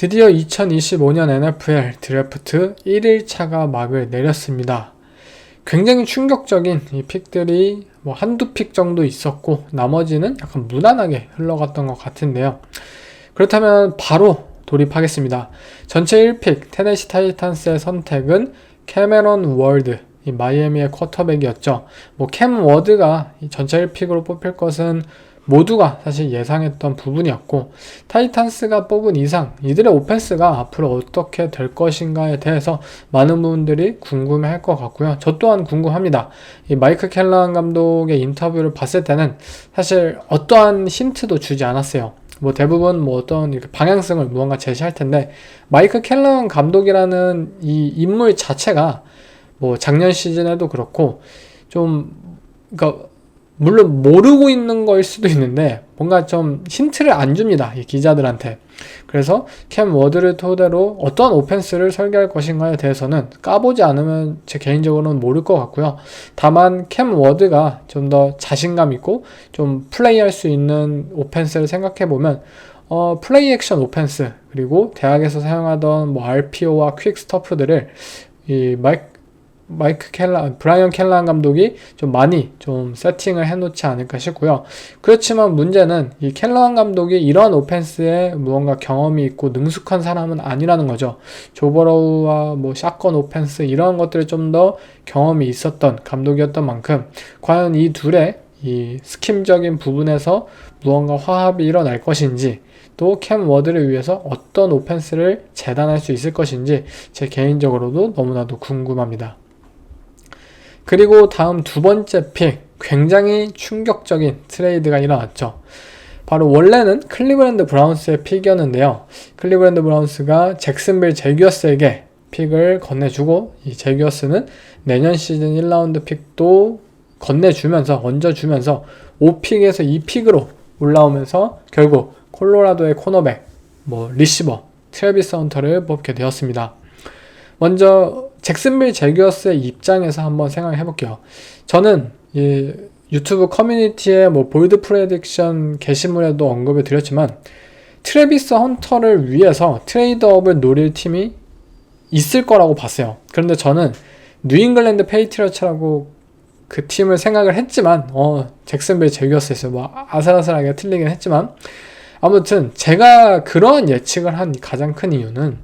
드디어 2025년 NFL 드래프트 1일차가 막을 내렸습니다. 굉장히 충격적인 이 픽들이 뭐 한두 픽 정도 있었고 나머지는 약간 무난하게 흘러갔던 것 같은데요. 그렇다면 바로 돌입하겠습니다. 전체 1픽 테네시 타이탄스의 선택은 캐메런 월드, 이 마이애미의 쿼터백이었죠. 캠 워드가 이 전체 1픽으로 뽑힐 것은 모두가 사실 예상했던 부분이었고, 타이탄스가 뽑은 이상 이들의 오펜스가 앞으로 어떻게 될 것인가에 대해서 많은 분들이 궁금해할 것 같고요. 저 또한 궁금합니다. 이 마이크 켈러한 감독의 인터뷰를 봤을 때는 사실 어떠한 힌트도 주지 않았어요. 대부분 어떤 이렇게 방향성을 무언가 제시할 텐데, 마이크 켈러한 감독이라는 이 인물 자체가 작년 시즌에도 그렇고 그러니까 물론 모르고 있는 거일 수도 있는데 뭔가 좀 힌트를 안 줍니다, 이 기자들한테. 그래서 캠 워드를 토대로 어떤 오펜스를 설계할 것인가에 대해서는 까보지 않으면 제 개인적으로는 모를 것 같고요. 다만 캠 워드가 좀 더 자신감 있고 좀 플레이할 수 있는 오펜스를 생각해보면 플레이 액션 오펜스, 그리고 대학에서 사용하던 RPO와 퀵 스터프들을 이 브라이언 켈러한 감독이 좀 많이 세팅을 해놓지 않을까 싶고요. 그렇지만 문제는 이 켈러한 감독이 이러한 오펜스에 무언가 경험이 있고 능숙한 사람은 아니라는 거죠. 조 버로우와 샷건 오펜스 이런 것들을 좀 더 경험이 있었던 감독이었던 만큼 과연 이 둘의 이 스킴적인 부분에서 무언가 화합이 일어날 것인지, 또 캠 워드를 위해서 어떤 오펜스를 재단할 수 있을 것인지 제 개인적으로도 너무나도 궁금합니다. 그리고 다음 두 번째 픽, 굉장히 충격적인 트레이드가 일어났죠. 바로 원래는 클리브랜드 브라운스의 픽이었는데요. 클리브랜드 브라운스가 잭슨빌 제규어스에게 픽을 건네주고, 이 제규어스는 내년 시즌 1라운드 픽도 얹어주면서 5픽에서 2픽으로 올라오면서 결국 콜로라도의 코너백, 리시버 트래비스 헌터를 뽑게 되었습니다. 먼저 잭슨빌 제규어스의 입장에서 한번 생각해 볼게요. 저는 이 유튜브 커뮤니티에 볼드 프레딕션 게시물에도 언급을 드렸지만, 트래비스 헌터를 위해서 트레이드업을 노릴 팀이 있을 거라고 봤어요. 그런데 저는 뉴잉글랜드 페이트리어츠라고 그 팀을 생각을 했지만 잭슨빌 제규어스에서 아슬아슬하게 틀리긴 했지만, 아무튼 제가 그러한 예측을 한 가장 큰 이유는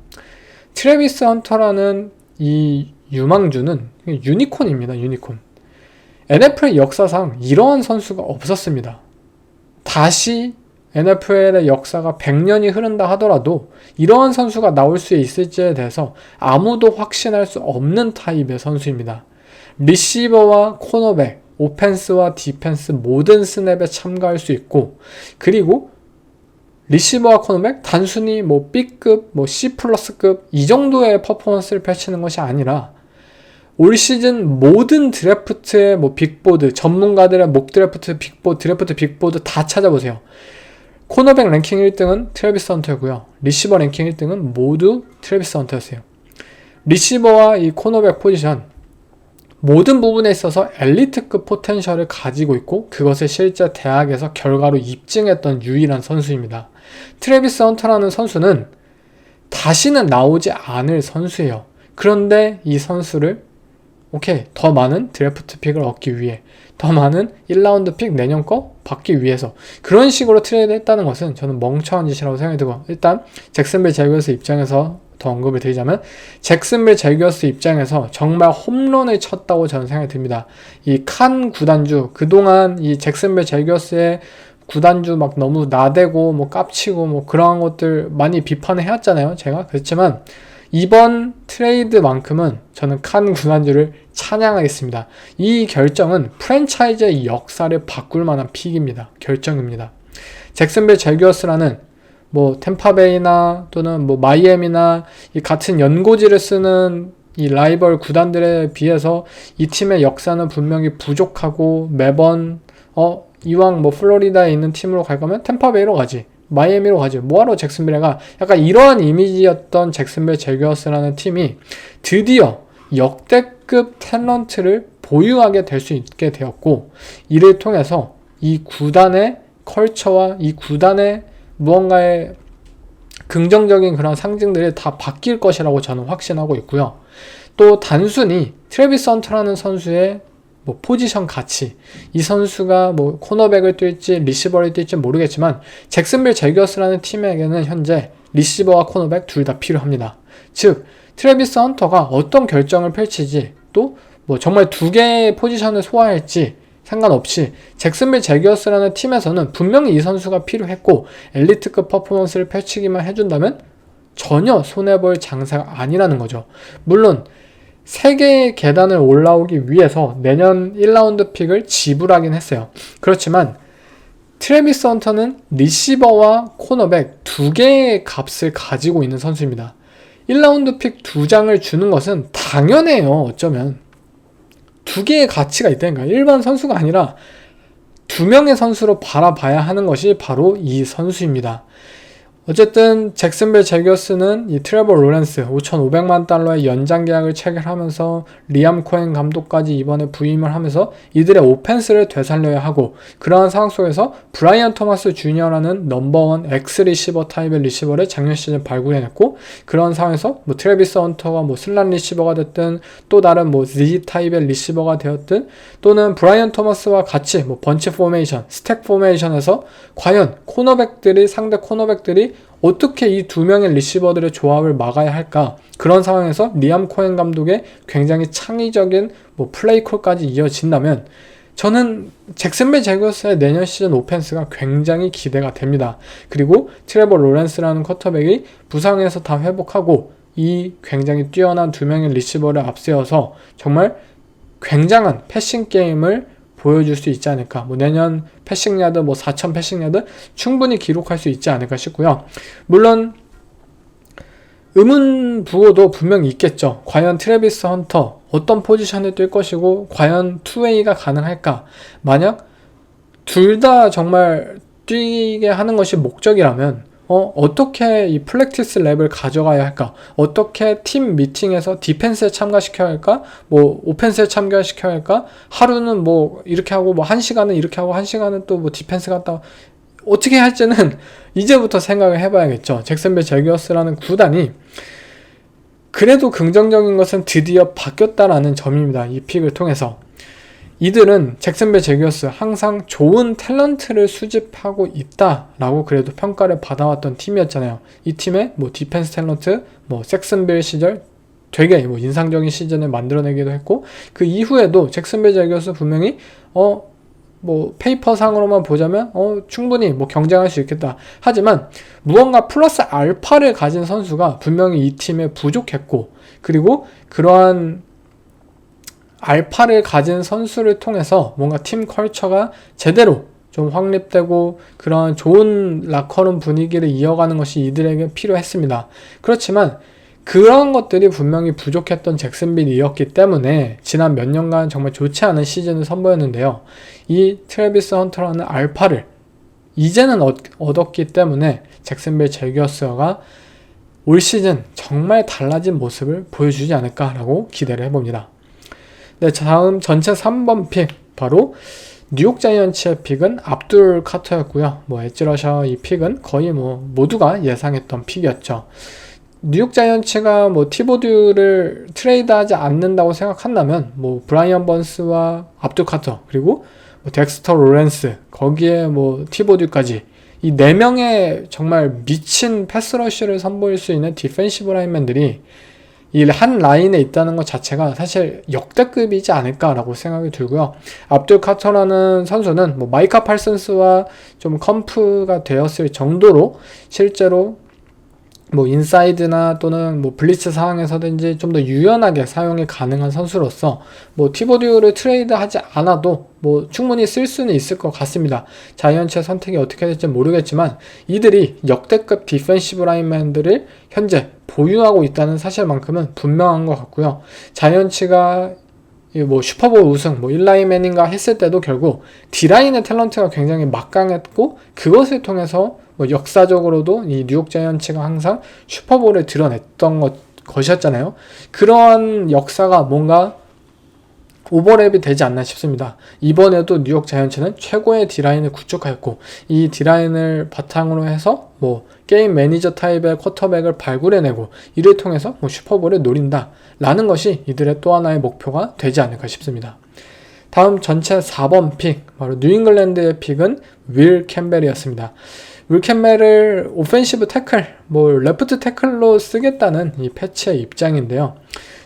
트래비스 헌터라는 이 유망주는 유니콘입니다. 유니콘. NFL 역사상 이러한 선수가 없었습니다. 다시 NFL의 역사가 100년이 흐른다 하더라도 이러한 선수가 나올 수 있을지에 대해서 아무도 확신할 수 없는 타입의 선수입니다. 리시버와 코너백, 오펜스와 디펜스 모든 스냅에 참가할 수 있고, 그리고 리시버와 코너백 단순히 B급, C+급 이 정도의 퍼포먼스를 펼치는 것이 아니라 올 시즌 모든 드래프트의 빅보드, 전문가들의 목 드래프트 빅보드 다 찾아보세요. 코너백 랭킹 1등은 트래비스 헌터였고요. 리시버 랭킹 1등은 모두 트래비스 헌터였어요. 리시버와 이 코너백 포지션 모든 부분에 있어서 엘리트급 포텐셜을 가지고 있고, 그것을 실제 대학에서 결과로 입증했던 유일한 선수입니다. 트래비스 헌터라는 선수는 다시는 나오지 않을 선수예요. 그런데 이 선수를 더 많은 드래프트 픽을 얻기 위해, 더 많은 1라운드 픽 내년 거 받기 위해서 그런 식으로 트레이드 했다는 것은 저는 멍청한 짓이라고 생각이 들고, 일단 잭슨빌 제규어스 입장에서 더 언급을 드리자면, 잭슨빌 제규어스 입장에서 정말 홈런을 쳤다고 저는 생각이 듭니다. 이 칸 구단주, 그동안 이 잭슨빌 제규어스의 구단주 너무 나대고 깝치고 그런 것들 많이 비판을 해왔잖아요, 제가. 그렇지만 이번 트레이드만큼은 저는 칸 구단주를 찬양하겠습니다. 이 결정은 프랜차이즈의 역사를 바꿀 만한 픽입니다. 결정입니다. 잭슨빌 제규어스라는 템파베이나 또는 마이애미나 이 같은 연고지를 쓰는 이 라이벌 구단들에 비해서 이 팀의 역사는 분명히 부족하고, 매번 이왕 플로리다에 있는 팀으로 갈 거면 템파베이로 가지, 마이애미로 가지, 뭐하러 잭슨빌에 가, 약간 이러한 이미지였던 잭슨빌 제규어스라는 팀이 드디어 역대급 탤런트를 보유하게 될 수 있게 되었고, 이를 통해서 이 구단의 컬처와 이 구단의 무언가의 긍정적인 그런 상징들이 다 바뀔 것이라고 저는 확신하고 있고요. 또 단순히 트래비스 헌터라는 선수의 뭐 포지션 가치, 이 선수가 뭐 코너백을 뛸지 리시버를 뛸지 모르겠지만 잭슨빌 제기어스라는 팀에게는 현재 리시버와 코너백 둘 다 필요합니다. 즉 트래비스 헌터가 어떤 결정을 펼치지, 또 뭐 정말 두 개의 포지션을 소화할지 상관없이 잭슨빌 제기어스라는 팀에서는 분명히 이 선수가 필요했고 엘리트급 퍼포먼스를 펼치기만 해준다면 전혀 손해볼 장사가 아니라는 거죠. 물론 3개의 계단을 올라오기 위해서 내년 1라운드 픽을 지불하긴 했어요. 그렇지만 트래비스 헌터는 리시버와 코너백 2개의 값을 가지고 있는 선수입니다. 1라운드 픽 2장을 주는 것은 당연해요. 어쩌면 2개의 가치가 있다니까. 일반 선수가 아니라 2명의 선수로 바라봐야 하는 것이 바로 이 선수입니다. 어쨌든 잭슨빌 제기어스는 이 트레버 로렌스 5,500만 달러의 연장 계약을 체결하면서 리암 코엔 감독까지 이번에 부임을 하면서 이들의 오펜스를 되살려야 하고, 그러한 상황 속에서 브라이언 토마스 주니어라는 넘버원 X 리시버 타입의 리시버를 작년 시즌 발굴해냈고, 그런 상황에서 뭐 트래비스 헌터가 뭐 슬란 리시버가 됐든 또 다른 뭐 Z 타입의 리시버가 되었든, 또는 브라이언 토마스와 같이 뭐 번치 포메이션, 스택 포메이션에서 과연 상대 코너백들이 어떻게 이 2명의 리시버들의 조합을 막아야 할까? 그런 상황에서 리암 코엔 감독의 굉장히 창의적인 뭐 플레이콜까지 이어진다면 저는 잭슨빌 제거스의 내년 시즌 오펜스가 굉장히 기대가 됩니다. 그리고 트레버 로렌스라는 쿼터백이 부상에서 다 회복하고 이 굉장히 뛰어난 2명의 리시버를 앞세워서 정말 굉장한 패싱 게임을 보여줄 수 있지 않을까. 뭐 내년 패싱 야드 4,000 패싱 야드 충분히 기록할 수 있지 않을까 싶고요. 물론 의문부호도 분명히 있겠죠. 과연 트래비스 헌터 어떤 포지션에 뛸 것이고 과연 투웨이가 가능할까. 만약 둘 다 정말 뛰게 하는 것이 목적이라면 어떻게 이 플렉티스 랩을 가져가야 할까? 어떻게 팀 미팅에서 디펜스에 참가시켜야 할까? 뭐 오펜스에 참가시켜야 할까? 하루는 뭐 이렇게 하고 뭐 1시간은 이렇게 하고 1시간은 또 뭐 디펜스 갔다 어떻게 할지는 이제부터 생각을 해봐야겠죠. 잭슨빌 제기어스라는 구단이 그래도 긍정적인 것은 드디어 바뀌었다라는 점입니다. 이 픽을 통해서. 이들은 잭슨빌 제기어스 항상 좋은 탤런트를 수집하고 있다라고 그래도 평가를 받아왔던 팀이었잖아요. 이 팀의 뭐 디펜스 탤런트, 뭐 잭슨빌 시절 되게 뭐 인상적인 시즌을 만들어내기도 했고, 그 이후에도 잭슨빌 제기어스 분명히 뭐 페이퍼상으로만 보자면 충분히 뭐 경쟁할 수 있겠다. 하지만 무언가 플러스 알파를 가진 선수가 분명히 이 팀에 부족했고, 그리고 그러한 알파를 가진 선수를 통해서 뭔가 팀 컬처가 제대로 좀 확립되고 그런 좋은 라커룸 분위기를 이어가는 것이 이들에게 필요했습니다. 그렇지만 그런 것들이 분명히 부족했던 잭슨빌이었기 때문에 지난 몇 년간 정말 좋지 않은 시즌을 선보였는데요. 이 트래비스 헌터라는 알파를 이제는 얻었기 때문에 잭슨빌 제기어스가 올 시즌 정말 달라진 모습을 보여주지 않을까라고 기대를 해봅니다. 네, 다음 전체 3번 픽, 바로 뉴욕 자이언츠의 픽은 압둘 카터였고요. 뭐 엣지러셔 이 픽은 거의 뭐 모두가 예상했던 픽이었죠. 뉴욕 자이언츠가 뭐 티보드를 트레이드하지 않는다고 생각한다면 뭐 브라이언 번스와 압둘 카터 그리고 뭐 덱스터 로렌스 거기에 뭐 티보드까지 이 4명의 정말 미친 패스러쉬를 선보일 수 있는 디펜시브 라인맨들이 이 한 라인에 있다는 것 자체가 사실 역대급이지 않을까라고 생각이 들고요. 압둘 카터라는 선수는 뭐 마이카 팔슨스와 좀 컴프가 되었을 정도로 실제로 뭐 인사이드나 또는 뭐 블리츠 상황에서든지 좀 더 유연하게 사용이 가능한 선수로서 뭐 티보드를 트레이드하지 않아도 뭐 충분히 쓸 수는 있을 것 같습니다. 자이언츠의 선택이 어떻게 될지 모르겠지만 이들이 역대급 디펜시브 라인맨들을 현재 보유하고 있다는 사실만큼은 분명한 것 같고요. 자이언츠가 뭐 슈퍼볼 우승, 뭐 1라인맨인가 했을 때도 결국 D라인의 탤런트가 굉장히 막강했고, 그것을 통해서 뭐 역사적으로도 이 뉴욕 자이언츠가 항상 슈퍼볼을 드러냈던 것이었잖아요. 그러한 역사가 뭔가 오버랩이 되지 않나 싶습니다. 이번에도 뉴욕 자이언츠는 최고의 D라인을 구축하였고 이 D라인을 바탕으로 해서 뭐 게임 매니저 타입의 쿼터백을 발굴해내고 이를 통해서 뭐 슈퍼볼을 노린다 라는 것이 이들의 또 하나의 목표가 되지 않을까 싶습니다. 다음 전체 4번 픽, 바로 뉴잉글랜드의 픽은 윌 캠벨이었습니다. 윌 캠벨을 오펜시브 태클, 뭐 레프트 태클로 쓰겠다는 이 패치의 입장인데요.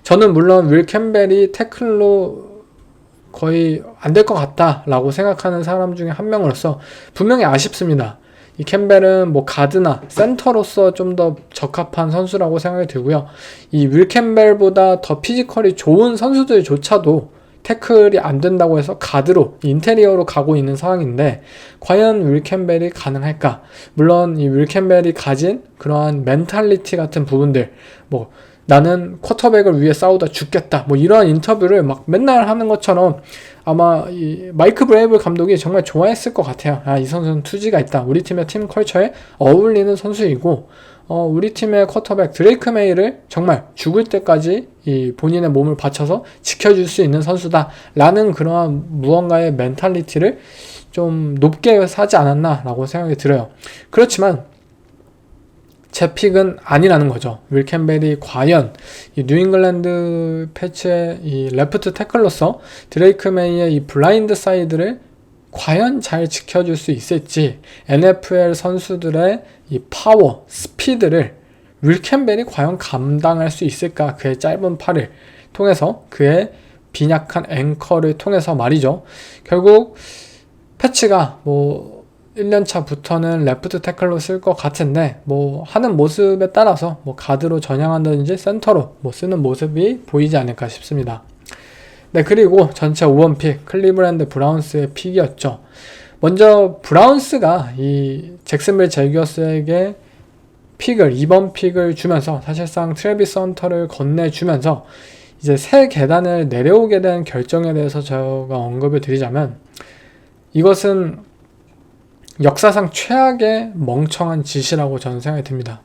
저는 물론 윌 캠벨이 태클로 거의 안 될 것 같다라고 생각하는 사람 중에 한 명으로서 분명히 아쉽습니다. 이 캠벨은 뭐 가드나 센터로서 좀 더 적합한 선수라고 생각이 들고요. 이 윌 캠벨보다 더 피지컬이 좋은 선수들조차도 태클이 안 된다고 해서 가드로 인테리어로 가고 있는 상황인데 과연 윌 캠벨이 가능할까? 물론 이 윌 캠벨이 가진 그러한 멘탈리티 같은 부분들, 뭐 나는 쿼터백을 위해 싸우다 죽겠다, 뭐 이러한 인터뷰를 막 맨날 하는 것처럼 아마 이 마이크 브레이블 감독이 정말 좋아했을 것 같아요. 아, 이 선수는 투지가 있다. 우리 팀의 팀 컬처에 어울리는 선수이고 우리 팀의 쿼터백 드레이크 메이를 정말 죽을 때까지 이 본인의 몸을 바쳐서 지켜줄 수 있는 선수다 라는 그러한 무언가의 멘탈리티를 좀 높게 사지 않았나 라고 생각이 들어요. 그렇지만 제 픽은 아니라는 거죠. 윌 캠벨이 과연 이 뉴잉글랜드 패치의 이 레프트 태클로서 드레이크 메이의 이 블라인드 사이드를 과연 잘 지켜줄 수 있을지, NFL 선수들의 이 파워, 스피드를 윌 캠벨이 과연 감당할 수 있을까? 그의 짧은 팔을 통해서, 그의 빈약한 앵커를 통해서 말이죠. 결국 패치가 뭐 1년차부터는 레프트 태클로 쓸 것 같은데 뭐 하는 모습에 따라서 뭐 가드로 전향한다든지 센터로 뭐 쓰는 모습이 보이지 않을까 싶습니다. 네, 그리고 전체 5번 픽 클리브랜드 브라운스의 픽이었죠. 먼저 브라운스가 이 잭슨빌 제규어스에게 픽을 2번 픽을 주면서 사실상 트래비스 헌터를 건네주면서 이제 새 계단을 내려오게 된 결정에 대해서 제가 언급을 드리자면 이것은 역사상 최악의 멍청한 짓이라고 저는 생각이 듭니다.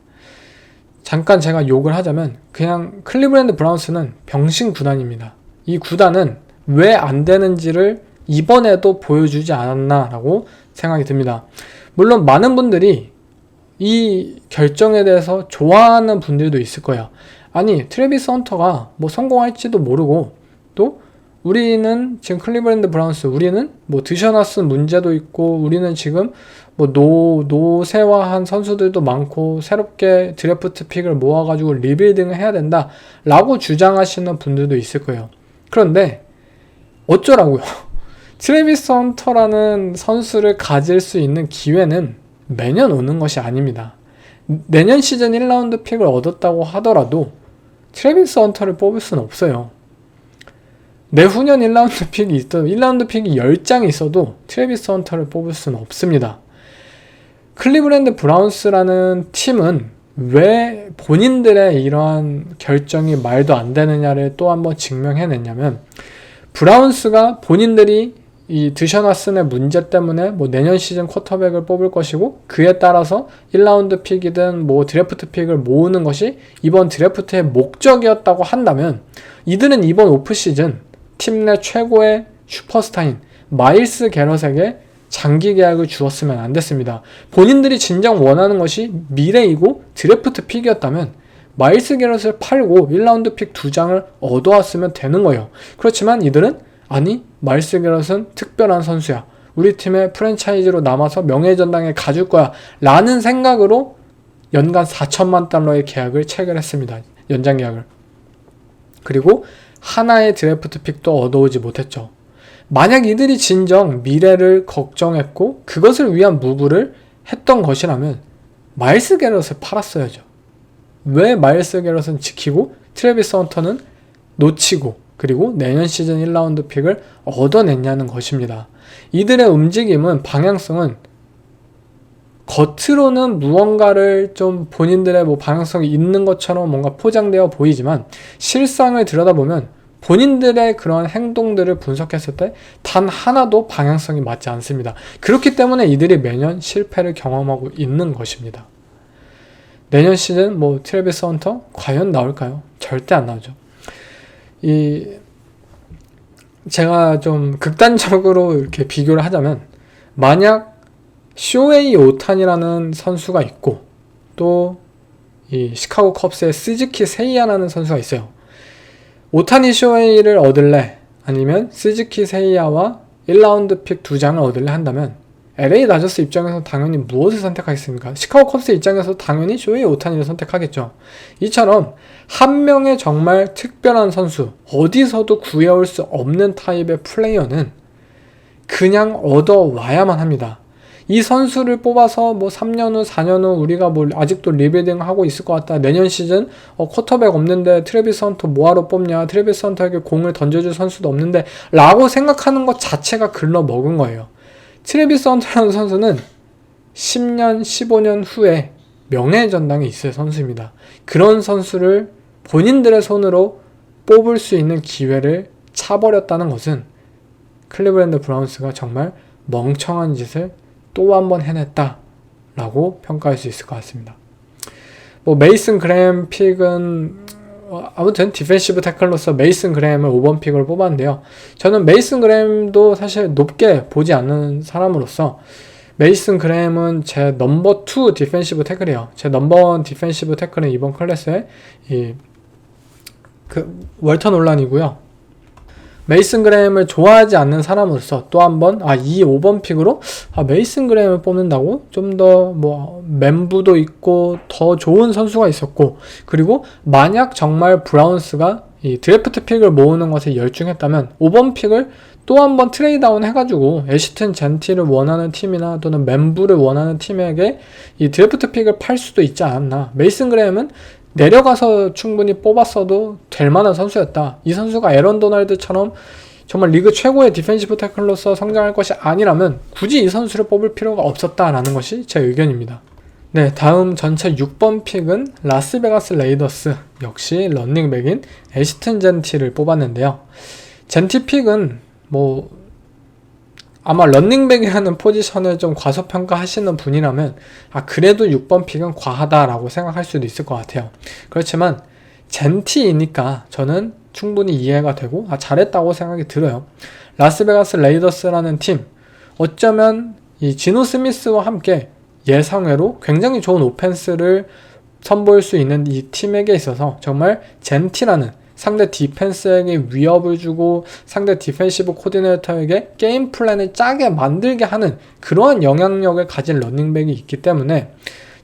잠깐 제가 욕을 하자면 그냥 클리브랜드 브라운스는 병신 구단입니다. 이 구단은 왜 안 되는지를 이번에도 보여주지 않았나 라고 생각이 듭니다. 물론 많은 분들이 이 결정에 대해서 좋아하는 분들도 있을 거예요. 아니 트래비스 헌터가 뭐 성공할지도 모르고 또 우리는 지금 클리브랜드 브라운스 우리는 뭐 드셔너스 문제도 있고 우리는 지금 뭐 노쇠화한 선수들도 많고 새롭게 드래프트 픽을 모아가지고 리빌딩을 해야 된다 라고 주장하시는 분들도 있을 거예요. 그런데 어쩌라고요? 트래비스 헌터라는 선수를 가질 수 있는 기회는 매년 오는 것이 아닙니다. 내년 시즌 1라운드 픽을 얻었다고 하더라도 트래비스 헌터를 뽑을 수는 없어요. 내후년 1라운드 픽이 있어도 1라운드 픽이 10장이 있어도 트래비스 헌터를 뽑을 수는 없습니다. 클리브랜드 브라운스라는 팀은 왜 본인들의 이러한 결정이 말도 안 되느냐를 또 한번 증명해냈냐면 브라운스가 본인들이 이 드셔너슨의 문제 때문에 뭐 내년 시즌 쿼터백을 뽑을 것이고 그에 따라서 1라운드 픽이든 뭐 드래프트 픽을 모으는 것이 이번 드래프트의 목적이었다고 한다면 이들은 이번 오프시즌 팀 내 최고의 슈퍼스타인 마일스 게럿에게 장기 계약을 주었으면 안 됐습니다. 본인들이 진정 원하는 것이 미래이고 드래프트 픽이었다면 마일스 게럿을 팔고 1라운드 픽 2장을 얻어왔으면 되는 거예요. 그렇지만 이들은 아니 마일스 게럿은 특별한 선수야. 우리 팀의 프랜차이즈로 남아서 명예전당에 가줄 거야 라는 생각으로 연간 4천만 달러의 계약을 체결했습니다. 연장 계약을. 그리고 하나의 드래프트 픽도 얻어오지 못했죠. 만약 이들이 진정 미래를 걱정했고 그것을 위한 무브를 했던 것이라면 마일스 게럿을 팔았어야죠. 왜 마일스 게럿은 지키고 트래비스 헌터는 놓치고 그리고 내년 시즌 1라운드 픽을 얻어냈냐는 것입니다. 이들의 움직임은 방향성은 겉으로는 무언가를 좀 본인들의 뭐 방향성이 있는 것처럼 뭔가 포장되어 보이지만 실상을 들여다보면 본인들의 그런 행동들을 분석했을 때 단 하나도 방향성이 맞지 않습니다. 그렇기 때문에 이들이 매년 실패를 경험하고 있는 것입니다. 내년 시즌 뭐 트래비스 헌터 과연 나올까요? 절대 안 나오죠. 이 제가 좀 극단적으로 이렇게 비교를 하자면, 만약 쇼헤이 오탄이라는 선수가 있고 또 이 시카고 컵스의 스즈키 세이야라는 선수가 있어요. 오타니 쇼헤이를 얻을래? 아니면 스즈키 세이야와 1라운드 픽 2장을 얻을래 한다면 LA 다저스 입장에서 당연히 무엇을 선택하겠습니까? 시카고 컵스 입장에서 당연히 쇼헤이 오타니를 선택하겠죠. 이처럼 한 명의 정말 특별한 선수, 어디서도 구해올 수 없는 타입의 플레이어는 그냥 얻어와야만 합니다. 이 선수를 뽑아서 뭐 3년 후, 4년 후 우리가 뭐 아직도 리빌딩 하고 있을 것 같다. 내년 시즌 쿼터백 없는데 트래비스 헌터 뭐하러 뽑냐? 트래비스 헌터에게 공을 던져줄 선수도 없는데 라고 생각하는 것 자체가 글러먹은 거예요. 트래비스 헌터라는 선수는 10년, 15년 후에 명예의 전당에 있을 선수입니다. 그런 선수를 본인들의 손으로 뽑을 수 있는 기회를 차버렸다는 것은 클리블랜드 브라운스가 정말 멍청한 짓을 또 한 번 해냈다 라고 평가할 수 있을 것 같습니다. 뭐 메이슨 그레임 픽은 아무튼 디펜시브 태클로서 메이슨 그레임을 5번 픽으로 뽑았는데요. 저는 메이슨 그레임도 사실 높게 보지 않는 사람으로서 메이슨 그레임은 제 넘버 2 디펜시브 태클이에요. 제 넘버 1 디펜시브 태클은 이번 클래스에 월터 놀란이고요. 메이슨 그레임을 좋아하지 않는 사람으로서 또 한 번 이 5번 픽으로 메이슨 그레임을 뽑는다고? 좀 더 뭐 멤부도 있고 더 좋은 선수가 있었고, 그리고 만약 정말 브라운스가 이 드래프트 픽을 모으는 것에 열중했다면 5번 픽을 또 한 번 트레이드아웃 해가지고 애시튼 젠티를 원하는 팀이나 또는 멤부를 원하는 팀에게 이 드래프트 픽을 팔 수도 있지 않았나. 메이슨 그레임은 내려가서 충분히 뽑았어도 될 만한 선수였다. 이 선수가 에런 도널드처럼 정말 리그 최고의 디펜시브 태클로서 성장할 것이 아니라면 굳이 이 선수를 뽑을 필요가 없었다라는 것이 제 의견입니다. 네, 다음 전체 6번 픽은 라스베가스 레이더스, 역시 런닝백인 애시튼 젠티를 뽑았는데요. 젠티 픽은 뭐 아마 런닝백이라는 포지션을 좀 과소평가하시는 분이라면 그래도 6번 픽은 과하다라고 생각할 수도 있을 것 같아요. 그렇지만 젠티이니까 저는 충분히 이해가 되고 잘했다고 생각이 들어요. 라스베가스 레이더스라는 팀, 어쩌면 이 지노 스미스와 함께 예상외로 굉장히 좋은 오펜스를 선보일 수 있는 이 팀에게 있어서 정말 젠티라는 상대 디펜스에게 위협을 주고 상대 디펜시브 코디네이터에게 게임 플랜을 짜게 만들게 하는 그러한 영향력을 가진 러닝백이 있기 때문에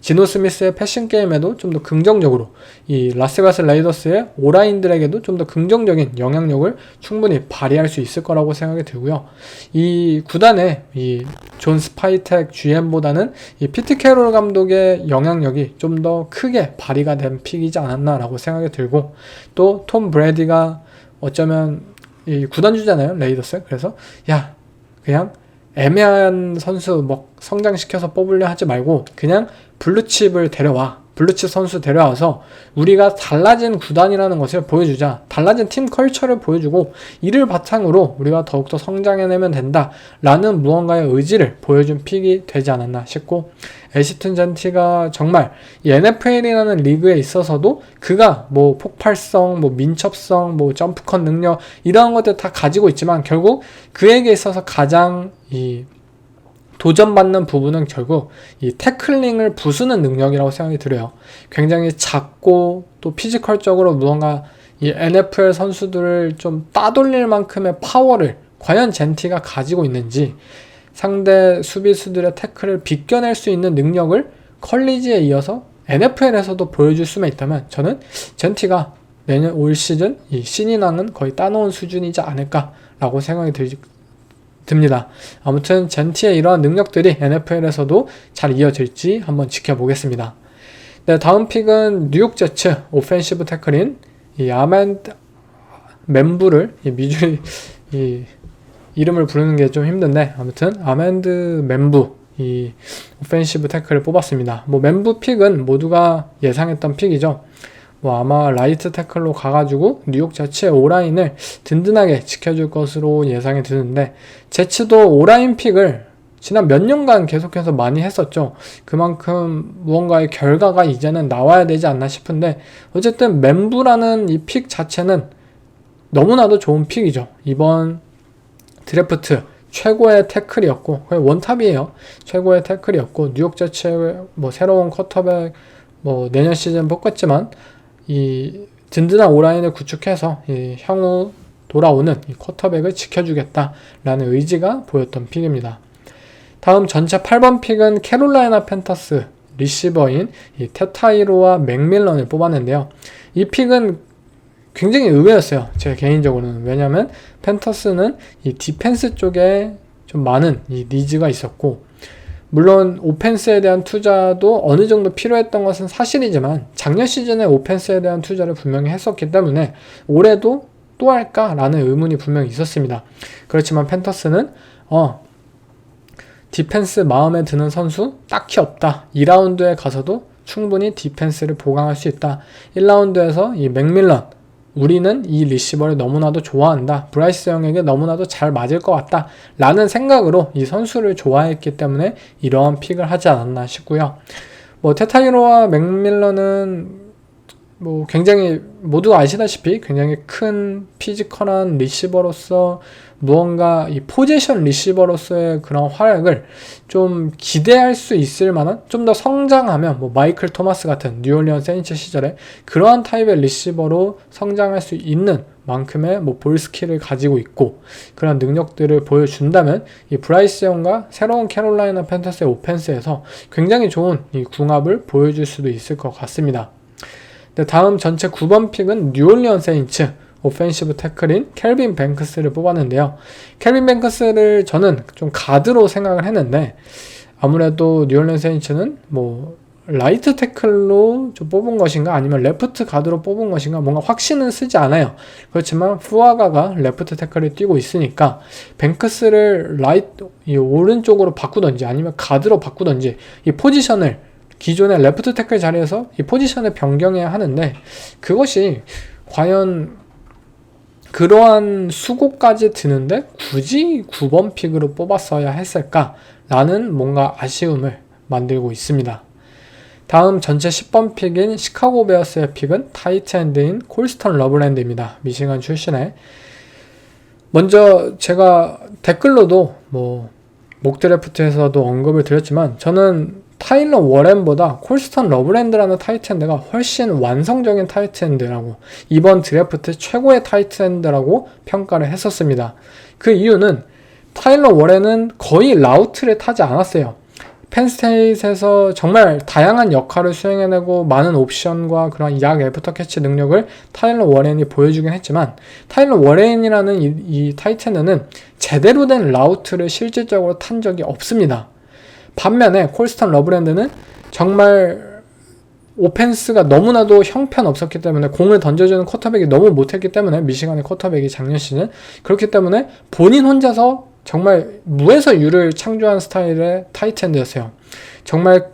지노 스미스의 패션 게임에도 좀 더 긍정적으로, 이 라스베가스 레이더스의 오라인들에게도 좀 더 긍정적인 영향력을 충분히 발휘할 수 있을 거라고 생각이 들고요. 이 구단의 이 존 스파이텍 GM보다는 이 피트 캐롤 감독의 영향력이 좀 더 크게 발휘가 된 픽이지 않았나라고 생각이 들고, 또 톰 브래디가 어쩌면 이 구단주잖아요, 레이더스. 그래서 그냥 애매한 선수 뭐 성장시켜서 뽑으려 하지 말고 그냥 블루칩을 데려와, 블루칩 선수 데려와서 우리가 달라진 구단이라는 것을 보여주자, 달라진 팀 컬처를 보여주고 이를 바탕으로 우리가 더욱더 성장해내면 된다 라는 무언가의 의지를 보여준 픽이 되지 않았나 싶고, 애시튼 젠티가 정말 이 NFL이라는 리그에 있어서도 그가 뭐 폭발성, 뭐 민첩성, 뭐 점프컷 능력 이러한 것들 다 가지고 있지만 결국 그에게 있어서 가장 이 도전받는 부분은 결국 이 태클링을 부수는 능력이라고 생각이 들어요. 굉장히 작고 또 피지컬적으로 무언가 이 NFL 선수들을 좀 따돌릴 만큼의 파워를 과연 젠티가 가지고 있는지, 상대 수비수들의 태클을 비껴낼 수 있는 능력을 컬리지에 이어서 NFL에서도 보여줄 수만 있다면 저는 젠티가 내년 올 시즌 이 신인왕은 거의 따놓은 수준이지 않을까라고 생각이 듭니다. 아무튼 젠티의 이러한 능력들이 NFL에서도 잘 이어질지 한번 지켜보겠습니다. 네, 다음 픽은 뉴욕 제츠 오펜시브 태클인 이 아멘드 멤부를 미주리 이름을 부르는 게 좀 힘든데 아무튼 아멘드 멤부 이 오펜시브 태클을 뽑았습니다. 뭐 멤부 픽은 모두가 예상했던 픽이죠. 뭐 아마 라이트 태클로 가가지고 뉴욕 제츠의 오라인을 든든하게 지켜줄 것으로 예상이 드는데, 제츠도 오라인 픽을 지난 몇 년간 계속해서 많이 했었죠. 그만큼 무언가의 결과가 이제는 나와야 되지 않나 싶은데, 어쨌든 멤부라는 이 픽 자체는 너무나도 좋은 픽이죠. 이번 드래프트 최고의 태클이었고 거의 원탑이에요. 최고의 태클이었고 뉴욕 제츠의 뭐 새로운 쿼터백 뭐 내년 시즌 뽑겠지만 이 든든한 오라인을 구축해서 이 향후 돌아오는 이 쿼터백을 지켜주겠다라는 의지가 보였던 픽입니다. 다음 전체 8번 픽은 캐롤라이나 팬터스 리시버인 이 테타이로와 맥밀런을 뽑았는데요. 이 픽은 굉장히 의외였어요. 제 개인적으로는. 왜냐면 팬터스는 이 디펜스 쪽에 좀 많은 이 니즈가 있었고 물론 오펜스에 대한 투자도 어느 정도 필요했던 것은 사실이지만 작년 시즌에 오펜스에 대한 투자를 분명히 했었기 때문에 올해도 또 할까라는 의문이 분명히 있었습니다. 그렇지만 팬터스는 디펜스 마음에 드는 선수 딱히 없다. 2라운드에 가서도 충분히 디펜스를 보강할 수 있다. 1라운드에서 이 맥밀런 우리는 이 리시버를 너무나도 좋아한다. 브라이스 영에게 너무나도 잘 맞을 것 같다. 라는 생각으로 이 선수를 좋아했기 때문에 이러한 픽을 하지 않았나 싶고요. 뭐 테타이로와 맥밀런은 뭐 굉장히 모두 아시다시피 굉장히 큰 피지컬한 리시버로서 무언가 이 포지션 리시버로서의 그런 활약을 좀 기대할 수 있을 만한 좀 더 성장하면 뭐 마이클 토마스 같은 뉴올리언 세인츠 시절에 그러한 타입의 리시버로 성장할 수 있는 만큼의 뭐 볼 스킬을 가지고 있고 그런 능력들을 보여준다면 이 브라이스 영과 새로운 캐롤라이나 팬터스의 오펜스에서 굉장히 좋은 이 궁합을 보여줄 수도 있을 것 같습니다. 다음 전체 9번 픽은 뉴올리언 세인츠 오펜시브 태클인 켈빈 뱅크스를 뽑았는데요. 켈빈 뱅크스를 저는 좀 가드로 생각을 했는데 아무래도 뉴올리언 세인츠는 뭐 라이트 태클로 좀 뽑은 것인가 아니면 레프트 가드로 뽑은 것인가 뭔가 확신은 쓰지 않아요. 그렇지만 푸아가가 레프트 태클을 뛰고 있으니까 뱅크스를 이 오른쪽으로 바꾸던지 아니면 가드로 바꾸던지 이 포지션을 기존의 레프트 태클 자리에서 이 포지션을 변경해야 하는데 그것이 과연 그러한 수고까지 드는데 굳이 9번 픽으로 뽑았어야 했을까라는 뭔가 아쉬움을 만들고 있습니다. 다음 전체 10번 픽인 시카고 베어스의 픽은 타이트엔드인 콜스턴 러브랜드입니다. 미시간 출신의. 먼저 제가 댓글로도 뭐 목드래프트에서도 언급을 드렸지만 저는 타일러 워렌보다 콜스턴 러브랜드라는 타이트엔드가 훨씬 완성적인 타이트엔드라고 이번 드래프트 최고의 타이트엔드라고 평가를 했었습니다. 그 이유는 타일러 워렌은 거의 라우트를 타지 않았어요. 펜스테이트에서 정말 다양한 역할을 수행해내고 많은 옵션과 그런 약 애프터 캐치 능력을 타일러 워렌이 보여주긴 했지만 타일러 워렌이라는 이 타이트엔드는 제대로 된 라우트를 실질적으로 탄 적이 없습니다. 반면에 콜스턴 러브랜드는 정말 오펜스가 너무나도 형편없었기 때문에 공을 던져주는 쿼터백이 너무 못했기 때문에 미시간의 쿼터백이 작년 시즌 그렇기 때문에 본인 혼자서 정말 무에서 유를 창조한 스타일의 타이트엔드였어요. 정말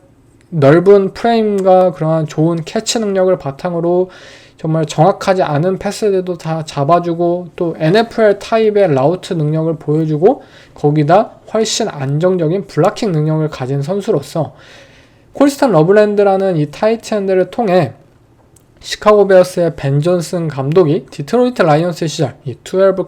넓은 프레임과 그러한 좋은 캐치 능력을 바탕으로 정말 정확하지 않은 패스들도 다 잡아주고 또 NFL 타입의 라우트 능력을 보여주고 거기다 훨씬 안정적인 블락킹 능력을 가진 선수로서 콜스턴 러브랜드라는 이 타이트엔드를 통해 시카고 베어스의 벤 존슨 감독이 디트로이트 라이온스 시절 이 12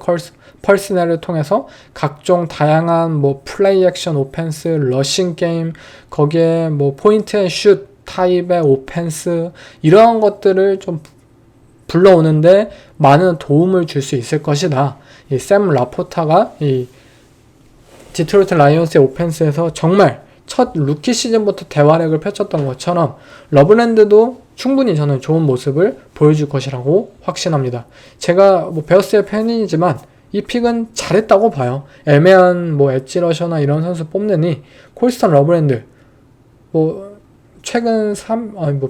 퍼스널을 통해서 각종 다양한 뭐 플레이 액션 오펜스, 러싱 게임, 거기에 뭐 포인트 앤 슛 타입의 오펜스 이러한 것들을 좀 불러오는데 많은 도움을 줄 수 있을 것이다. 이 샘 라포타가 이 디트로이트 라이온스의 오펜스에서 정말 첫 루키 시즌부터 대활약을 펼쳤던 것처럼 러브랜드도 충분히 저는 좋은 모습을 보여줄 것이라고 확신합니다. 제가 뭐 베어스의 팬이지만 이 픽은 잘했다고 봐요. 애매한 뭐 엣지 러셔나 이런 선수 뽑느니 콜스턴 러브랜드 뭐 최근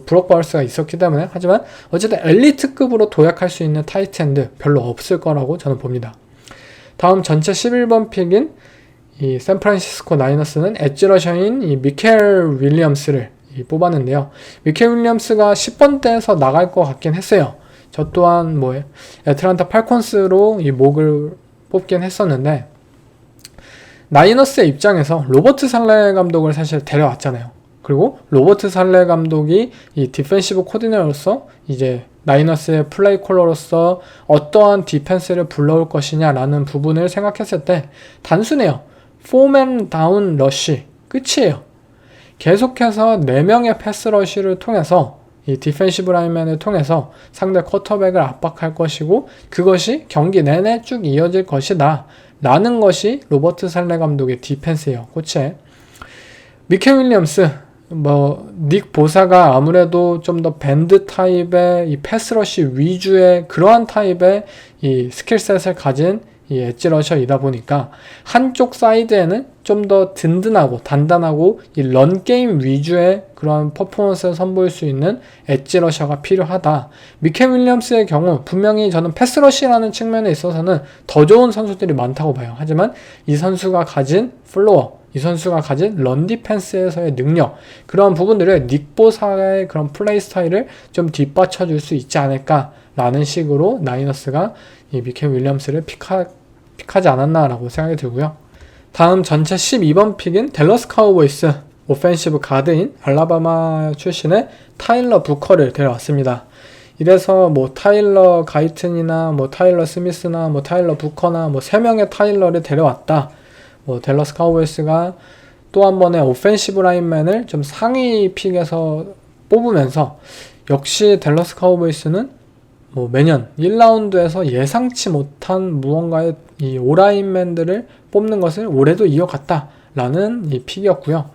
브록 바울스가 있었기 때문에 하지만 어쨌든 엘리트급으로 도약할 수 있는 타이트엔드 별로 없을 거라고 저는 봅니다. 다음 전체 11번 픽인 이 샌프란시스코 나이너스는 엣지 러셔인 이 미켈 윌리엄스를 뽑았는데요. 미켈 윌리엄스가 10번대에서 나갈 것 같긴 했어요. 저 또한 뭐 애틀란타 팔콘스로 이 목을 뽑긴 했었는데 나이너스의 입장에서 로버트 살레 감독을 사실 데려왔잖아요. 그리고 로버트 살레 감독이 이 디펜시브 코디네이터로서 이제 나이너스의 플레이 콜러로서 어떠한 디펜스를 불러올 것이냐라는 부분을 생각했을 때 단순해요. 4맨 다운 러쉬 끝이에요. 계속해서 4명의 패스 러쉬를 통해서 이 디펜시브 라인맨을 통해서 상대 쿼터백을 압박할 것이고 그것이 경기 내내 쭉 이어질 것이다 라는 것이 로버트 살레 감독의 디펜스예요. 코치의 미켈 윌리엄스 닉 보사가 아무래도 좀 더 밴드 타입의 이 패스러시 위주의 그러한 타입의 이 스킬셋을 가진 이 엣지 러셔이다 보니까 한쪽 사이드에는 좀 더 든든하고 단단하고 이 런게임 위주의 그런 퍼포먼스를 선보일 수 있는 엣지 러셔가 필요하다. 미켈 윌리엄스의 경우 분명히 저는 패스러시라는 측면에 있어서는 더 좋은 선수들이 많다고 봐요. 하지만 이 선수가 가진 플로어, 이 선수가 가진 런 디펜스에서의 능력, 그런 부분들을 닉 보사의 그런 플레이 스타일을 좀 뒷받쳐 줄 수 있지 않을까라는 식으로 나이너스가 이 미켈 윌리엄스를 픽하지 않았나라고 생각이 들고요. 다음 전체 12번 픽인 댈러스 카우보이스 오펜시브 가드인 알라바마 출신의 타일러 부커를 데려왔습니다. 이래서 뭐 타일러 가이튼이나 뭐 타일러 스미스나 뭐 타일러 부커나 뭐 3명의 타일러를 데려왔다. 뭐 댈러스 카우보이스가 또 한 번의 오펜시브 라인맨을 좀 상위 픽에서 뽑으면서 역시 댈러스 카우보이스는 뭐 매년 1라운드에서 예상치 못한 무언가의 이 오라인맨들을 뽑는 것을 올해도 이어갔다라는 이 픽이었고요.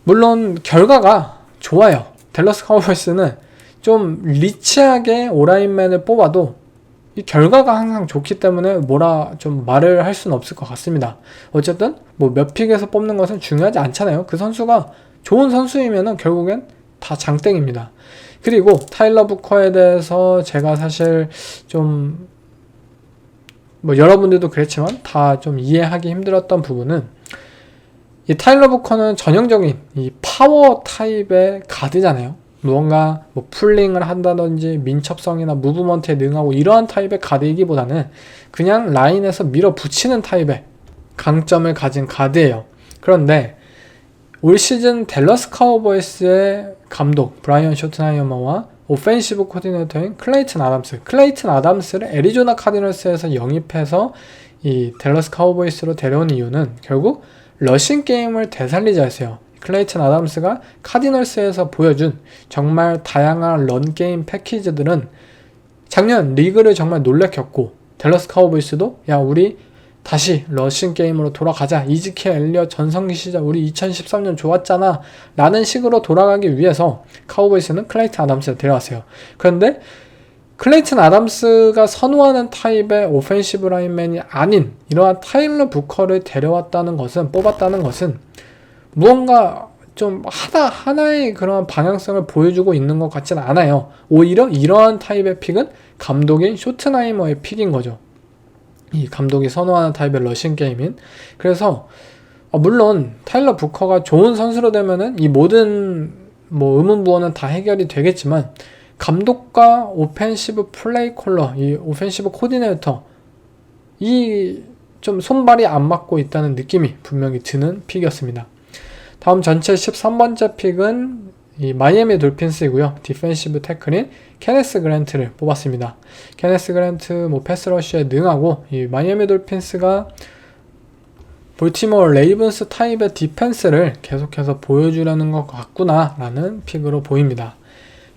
물론 결과가 좋아요. 댈러스 카우보이스는 좀 리치하게 오라인맨을 뽑아도 이 결과가 항상 좋기 때문에 뭐라 좀 말을 할 수는 없을 것 같습니다. 어쨌든 뭐 몇 픽에서 뽑는 것은 중요하지 않잖아요. 그 선수가 좋은 선수이면은 결국엔 다 장땡입니다. 그리고 타일러 부커에 대해서 제가 사실 좀 뭐 여러분들도 그랬지만 다 좀 이해하기 힘들었던 부분은 이 타일러 부커는 전형적인 이 파워 타입의 가드잖아요. 무언가 뭐 풀링을 한다든지 민첩성이나 무브먼트에 능하고 이러한 타입의 가드이기보다는 그냥 라인에서 밀어붙이는 타입의 강점을 가진 가드예요. 그런데 올 시즌 댈러스 카우보이스의 감독 브라이언 쇼트나이어머와 오펜시브 코디네이터인 클레이튼 아담스를 애리조나 카디널스에서 영입해서 이 댈러스 카우보이스로 데려온 이유는 결국 러싱 게임을 되살리자 했어요. 클레이튼 아담스가 카디널스에서 보여준 정말 다양한 런게임 패키지들은 작년 리그를 정말 놀래켰고 댈러스 카우보이스도 야 우리 다시 러싱 게임으로 돌아가자. 이지키 엘리엇 전성기 시절 우리 2013년 좋았잖아 라는 식으로 돌아가기 위해서 카우보이스는 클레이튼 아담스를 데려왔어요. 그런데 클레이튼 아담스가 선호하는 타입의 오펜시브 라인맨이 아닌 이러한 타일러 부커를 데려왔다는 것은 뽑았다는 것은 무언가 좀 하나의 그런 방향성을 보여주고 있는 것 같지는 않아요. 오히려 이러한 타입의 픽은 감독인 쇼트나이머의 픽인 거죠. 이 감독이 선호하는 타입의 러싱 게임인. 그래서 물론 타일러 부커가 좋은 선수로 되면은 이 모든 뭐 의문부호는 다 해결이 되겠지만 감독과 오펜시브 플레이 콜러, 이 오펜시브 코디네이터 이 좀 손발이 안 맞고 있다는 느낌이 분명히 드는 픽이었습니다. 다음 전체 13번째 픽은 이 마이애미 돌핀스이고요. 디펜시브 태클인 케네스 그랜트를 뽑았습니다. 케네스 그랜트 뭐 패스러시에 능하고 이 마이애미 돌핀스가 볼티모어 레이븐스 타입의 디펜스를 계속해서 보여주려는 것 같구나 라는 픽으로 보입니다.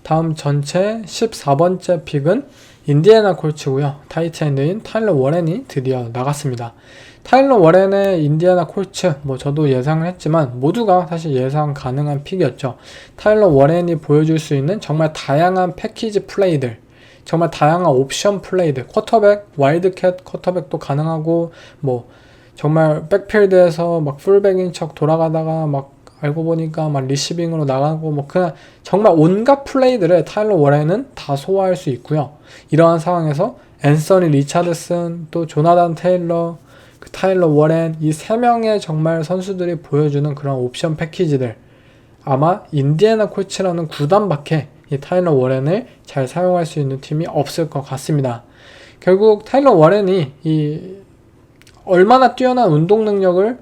다음 전체 14번째 픽은 인디애나 콜츠고요. 타이트엔드인 타일러 워렌이 드디어 나갔습니다. 타일러 워렌의 인디애나 콜츠, 뭐 저도 예상을 했지만 모두가 사실 예상 가능한 픽이었죠. 타일러 워렌이 보여줄 수 있는 정말 다양한 패키지 플레이들, 정말 다양한 옵션 플레이들, 쿼터백, 와일드캣 쿼터백도 가능하고 뭐 정말 백필드에서 막 풀백인 척 돌아가다가 막 알고 보니까 막 리시빙으로 나가고 뭐 그냥 정말 온갖 플레이들을 타일러 워렌은 다 소화할 수 있고요. 이러한 상황에서 앤서니 리차드슨, 또 조나단 테일러, 타일러 워렌 이 3명의 정말 선수들이 보여주는 그런 옵션 패키지들, 아마 인디애나 콜츠라는 구단밖에 이 타일러 워렌을 잘 사용할 수 있는 팀이 없을 것 같습니다. 결국 타일러 워렌이 이 얼마나 뛰어난 운동 능력을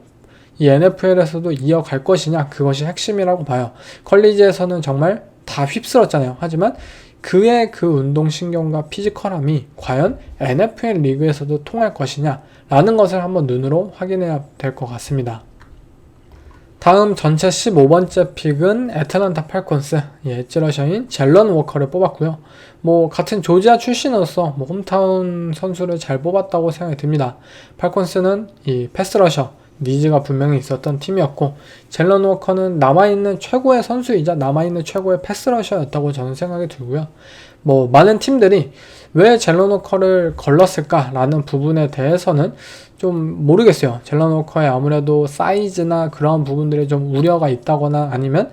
이 NFL에서도 이어갈 것이냐, 그것이 핵심이라고 봐요. 컬리지에서는 정말 다 휩쓸었잖아요. 하지만 그의 그 운동신경과 피지컬함이 과연 NFL 리그에서도 통할 것이냐 라는 것을 한번 눈으로 확인해야 될 것 같습니다. 다음 전체 15번째 픽은 애틀랜타 팔콘스 엣지러셔인 젤런 워커를 뽑았고요. 같은 조지아 출신으로서 홈타운 선수를 잘 뽑았다고 생각이 듭니다. 팔콘스는 이 패스러셔 니즈가 분명히 있었던 팀이었고, 젤런 워커는 남아있는 최고의 선수이자 남아있는 최고의 패스러셔였다고 저는 생각이 들고요. 많은 팀들이 왜 젤런 워커를 걸렀을까라는 부분에 대해서는 좀 모르겠어요. 젤런 워커의 아무래도 사이즈나 그런 부분들에 좀 우려가 있다거나, 아니면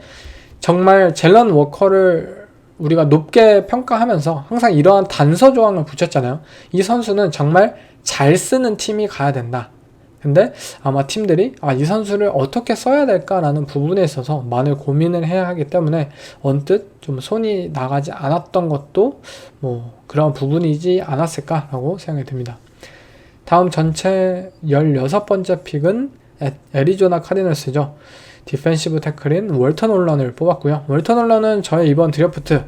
정말 젤런 워커를 우리가 높게 평가하면서 항상 이러한 단서 조항을 붙였잖아요. 이 선수는 정말 잘 쓰는 팀이 가야 된다. 근데 아마 팀들이 이 선수를 어떻게 써야 될까라는 부분에 있어서 많은 고민을 해야 하기 때문에 언뜻 좀 손이 나가지 않았던 것도 그런 부분이지 않았을까라고 생각이 듭니다. 다음 전체 16번째 픽은 애리조나 카디널스죠. 디펜시브 태클인 월턴 올런을 뽑았고요. 월턴 올런은 저의 이번 드래프트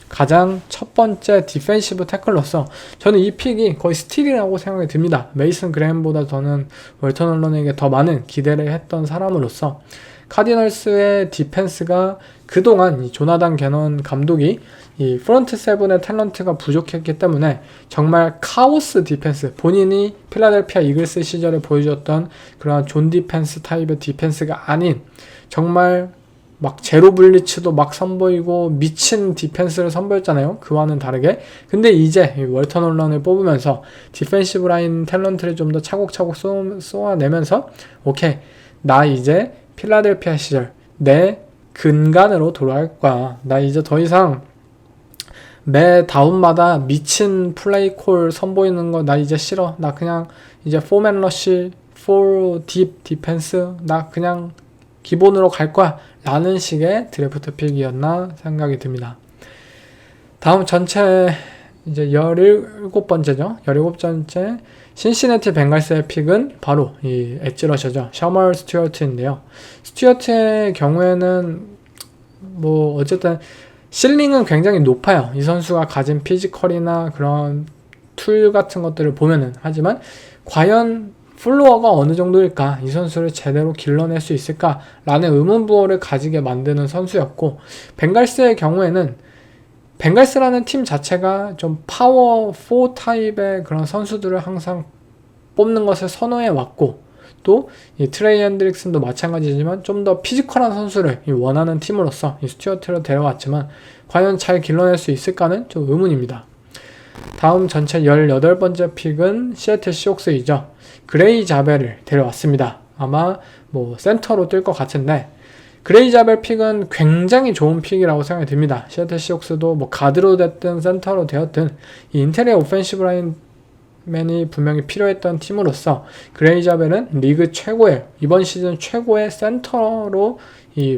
가장 첫 번째 디펜시브 태클로서 저는 이 픽이 거의 스틸이라고 생각이 듭니다. 메이슨 그레햄보다 저는 월턴 올런에게 더 많은 기대를 했던 사람으로서 카디널스의 디펜스가 그동안 이 조나단 게넌 감독이 이 프론트 세븐의 탤런트가 부족했기 때문에 정말 카오스 디펜스, 본인이 필라델피아 이글스 시절에 보여줬던 그런 존 디펜스 타입의 디펜스가 아닌 정말 막 제로 블리츠도 막 선보이고 미친 디펜스를 선보였잖아요. 그와는 다르게. 근데 이제 월턴 올런을 뽑으면서 디펜시브 라인 탤런트를 좀 더 차곡차곡 쏘아내면서 오케이, 나 이제 필라델피아 시절 내 근간으로 돌아갈 거야. 나 이제 더 이상 매 다운마다 미친 플레이 콜 선보이는 거 나 이제 싫어. 나 그냥 이제 포맨 러쉬, 4딥 디펜스 나 그냥 기본으로 갈 거야 라는 식의 드래프트 픽이었나 생각이 듭니다. 다음 전체 이제 17번째죠. 17번째 신시내티 벵갈스의 픽은 바로 이 엣지러셔죠. 셔머 스튜어트인데요. 스튜어트의 경우에는 어쨌든 실링은 굉장히 높아요. 이 선수가 가진 피지컬이나 그런 툴 같은 것들을 보면은. 하지만 과연 플로어가 어느 정도일까? 이 선수를 제대로 길러낼 수 있을까? 라는 의문부호를 가지게 만드는 선수였고, 벵갈스의 경우에는 벵갈스라는 팀 자체가 좀 파워 4 타입의 그런 선수들을 항상 뽑는 것을 선호해 왔고, 또 이 트레이 핸드릭슨도 마찬가지지만 좀 더 피지컬한 선수를 원하는 팀으로서 이 스튜어트를 데려왔지만 과연 잘 길러낼 수 있을까는 좀 의문입니다. 다음 전체 18번째 픽은 시애틀 시옥스이죠. 그레이 자벨을 데려왔습니다. 아마 센터로 뛸 것 같은데, 그레이 자벨 픽은 굉장히 좋은 픽이라고 생각이 듭니다. 시애틀 시옥스도 가드로 됐든 센터로 되었든 이 인테리어 오펜시브 라인맨이 분명히 필요했던 팀으로서 그레이 자벨은 리그 최고의, 이번 시즌 최고의 센터로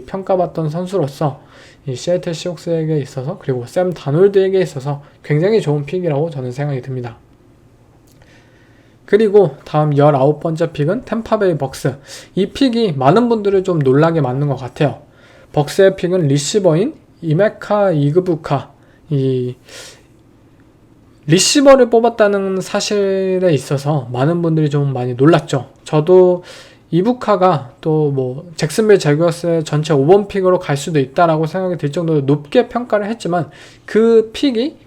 평가받던 선수로서 이 시애틀 시옥스에게 있어서, 그리고 샘 다놀드에게 있어서 굉장히 좋은 픽이라고 저는 생각이 듭니다. 그리고 다음 19번째 픽은 템파베이 벅스. 이 픽이 많은 분들을 좀 놀라게 만든 것 같아요. 벅스의 픽은 리시버인 이메카 이그부카, 이 리시버를 뽑았다는 사실에 있어서 많은 분들이 좀 많이 놀랐죠. 저도 이부카가 또 잭슨빌 제거스의 전체 5번 픽으로 갈 수도 있다라고 생각이 들 정도로 높게 평가를 했지만 그 픽이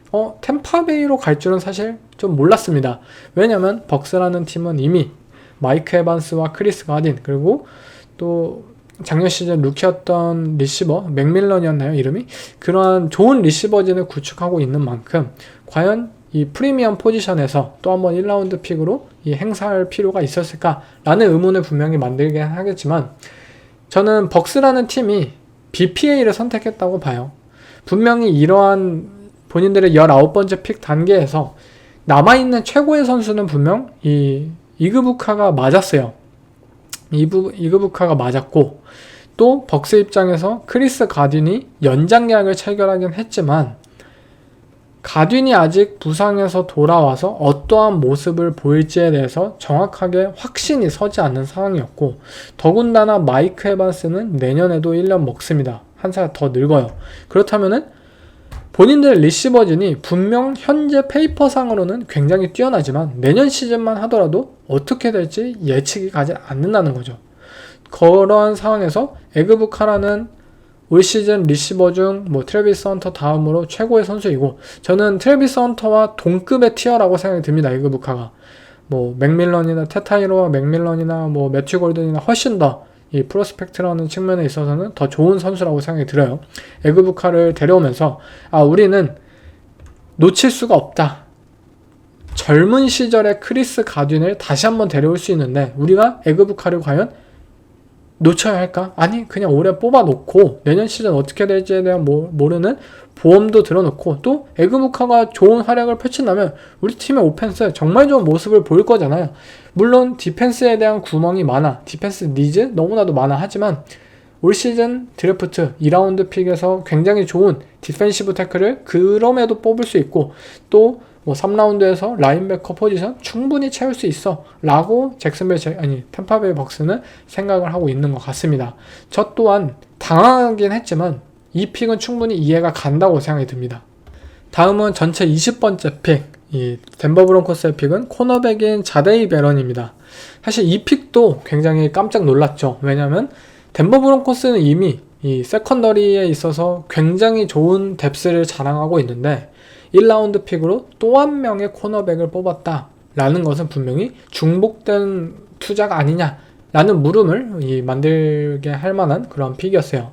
템파베이로 갈 줄은 사실 좀 몰랐습니다. 왜냐면 벅스라는 팀은 이미 마이크 에반스와 크리스 가딘, 그리고 또 작년 시즌 루키였던 리시버 맥밀런이었나요 이름이? 그러한 좋은 리시버진을 구축하고 있는 만큼 과연 이 프리미엄 포지션에서 또 한번 1라운드 픽으로 이 행사할 필요가 있었을까라는 의문을 분명히 만들게 하겠지만, 저는 벅스라는 팀이 BPA를 선택했다고 봐요. 분명히 이러한 본인들의 19번째 픽 단계에서 남아있는 최고의 선수는 분명 이 이그부카가 맞았어요. 이그부카가 맞았고, 또 벅스 입장에서 크리스 가딘이 연장 계약을 체결하긴 했지만 가딘이 아직 부상에서 돌아와서 어떠한 모습을 보일지에 대해서 정확하게 확신이 서지 않는 상황이었고, 더군다나 마이크 에반스는 내년에도 1년 먹습니다. 한 살 더 늙어요. 그렇다면은 본인들의 리시버진이 분명 현재 페이퍼상으로는 굉장히 뛰어나지만 내년 시즌만 하더라도 어떻게 될지 예측이 가지 않는다는 거죠. 그러한 상황에서 에그부카라는 올 시즌 리시버 중 트래비스 헌터 다음으로 최고의 선수이고, 저는 트래비스 헌터와 동급의 티어라고 생각이 듭니다. 에그부카가 맥밀런이나 테타이로와 맥밀런이나 매튜 골든이나 훨씬 더 이 프로스펙트라는 측면에 있어서는 더 좋은 선수라고 생각이 들어요. 에그부카를 데려오면서 우리는 놓칠 수가 없다. 젊은 시절의 크리스 가딘을 다시 한번 데려올 수 있는데 우리가 에그부카를 과연 놓쳐야 할까? 아니, 그냥 올해 뽑아놓고 내년 시즌 어떻게 될지에 대한 모르는 보험도 들어놓고, 또 에그부카가 좋은 활약을 펼친다면 우리 팀의 오펜스 정말 좋은 모습을 보일 거잖아요. 물론 디펜스에 대한 구멍이 많아, 디펜스 니즈 너무나도 많아. 하지만 올 시즌 드래프트 2라운드 픽에서 굉장히 좋은 디펜시브 태클을 그럼에도 뽑을 수 있고, 또 3라운드에서 라인베커 포지션 충분히 채울 수 있어 라고 템파베이 벅스는 생각을 하고 있는 것 같습니다. 저 또한 당황하긴 했지만 이 픽은 충분히 이해가 간다고 생각이 듭니다. 다음은 전체 20번째 픽, 이 덴버 브론코스의 픽은 코너백인 자데이 베런입니다. 사실 이 픽도 굉장히 깜짝 놀랐죠. 왜냐면 덴버 브론코스는 이미 이 세컨더리에 있어서 굉장히 좋은 뎁스를 자랑하고 있는데 1라운드 픽으로 또 한 명의 코너백을 뽑았다 라는 것은 분명히 중복된 투자가 아니냐라는 물음을 만들게 할 만한 그런 픽이었어요.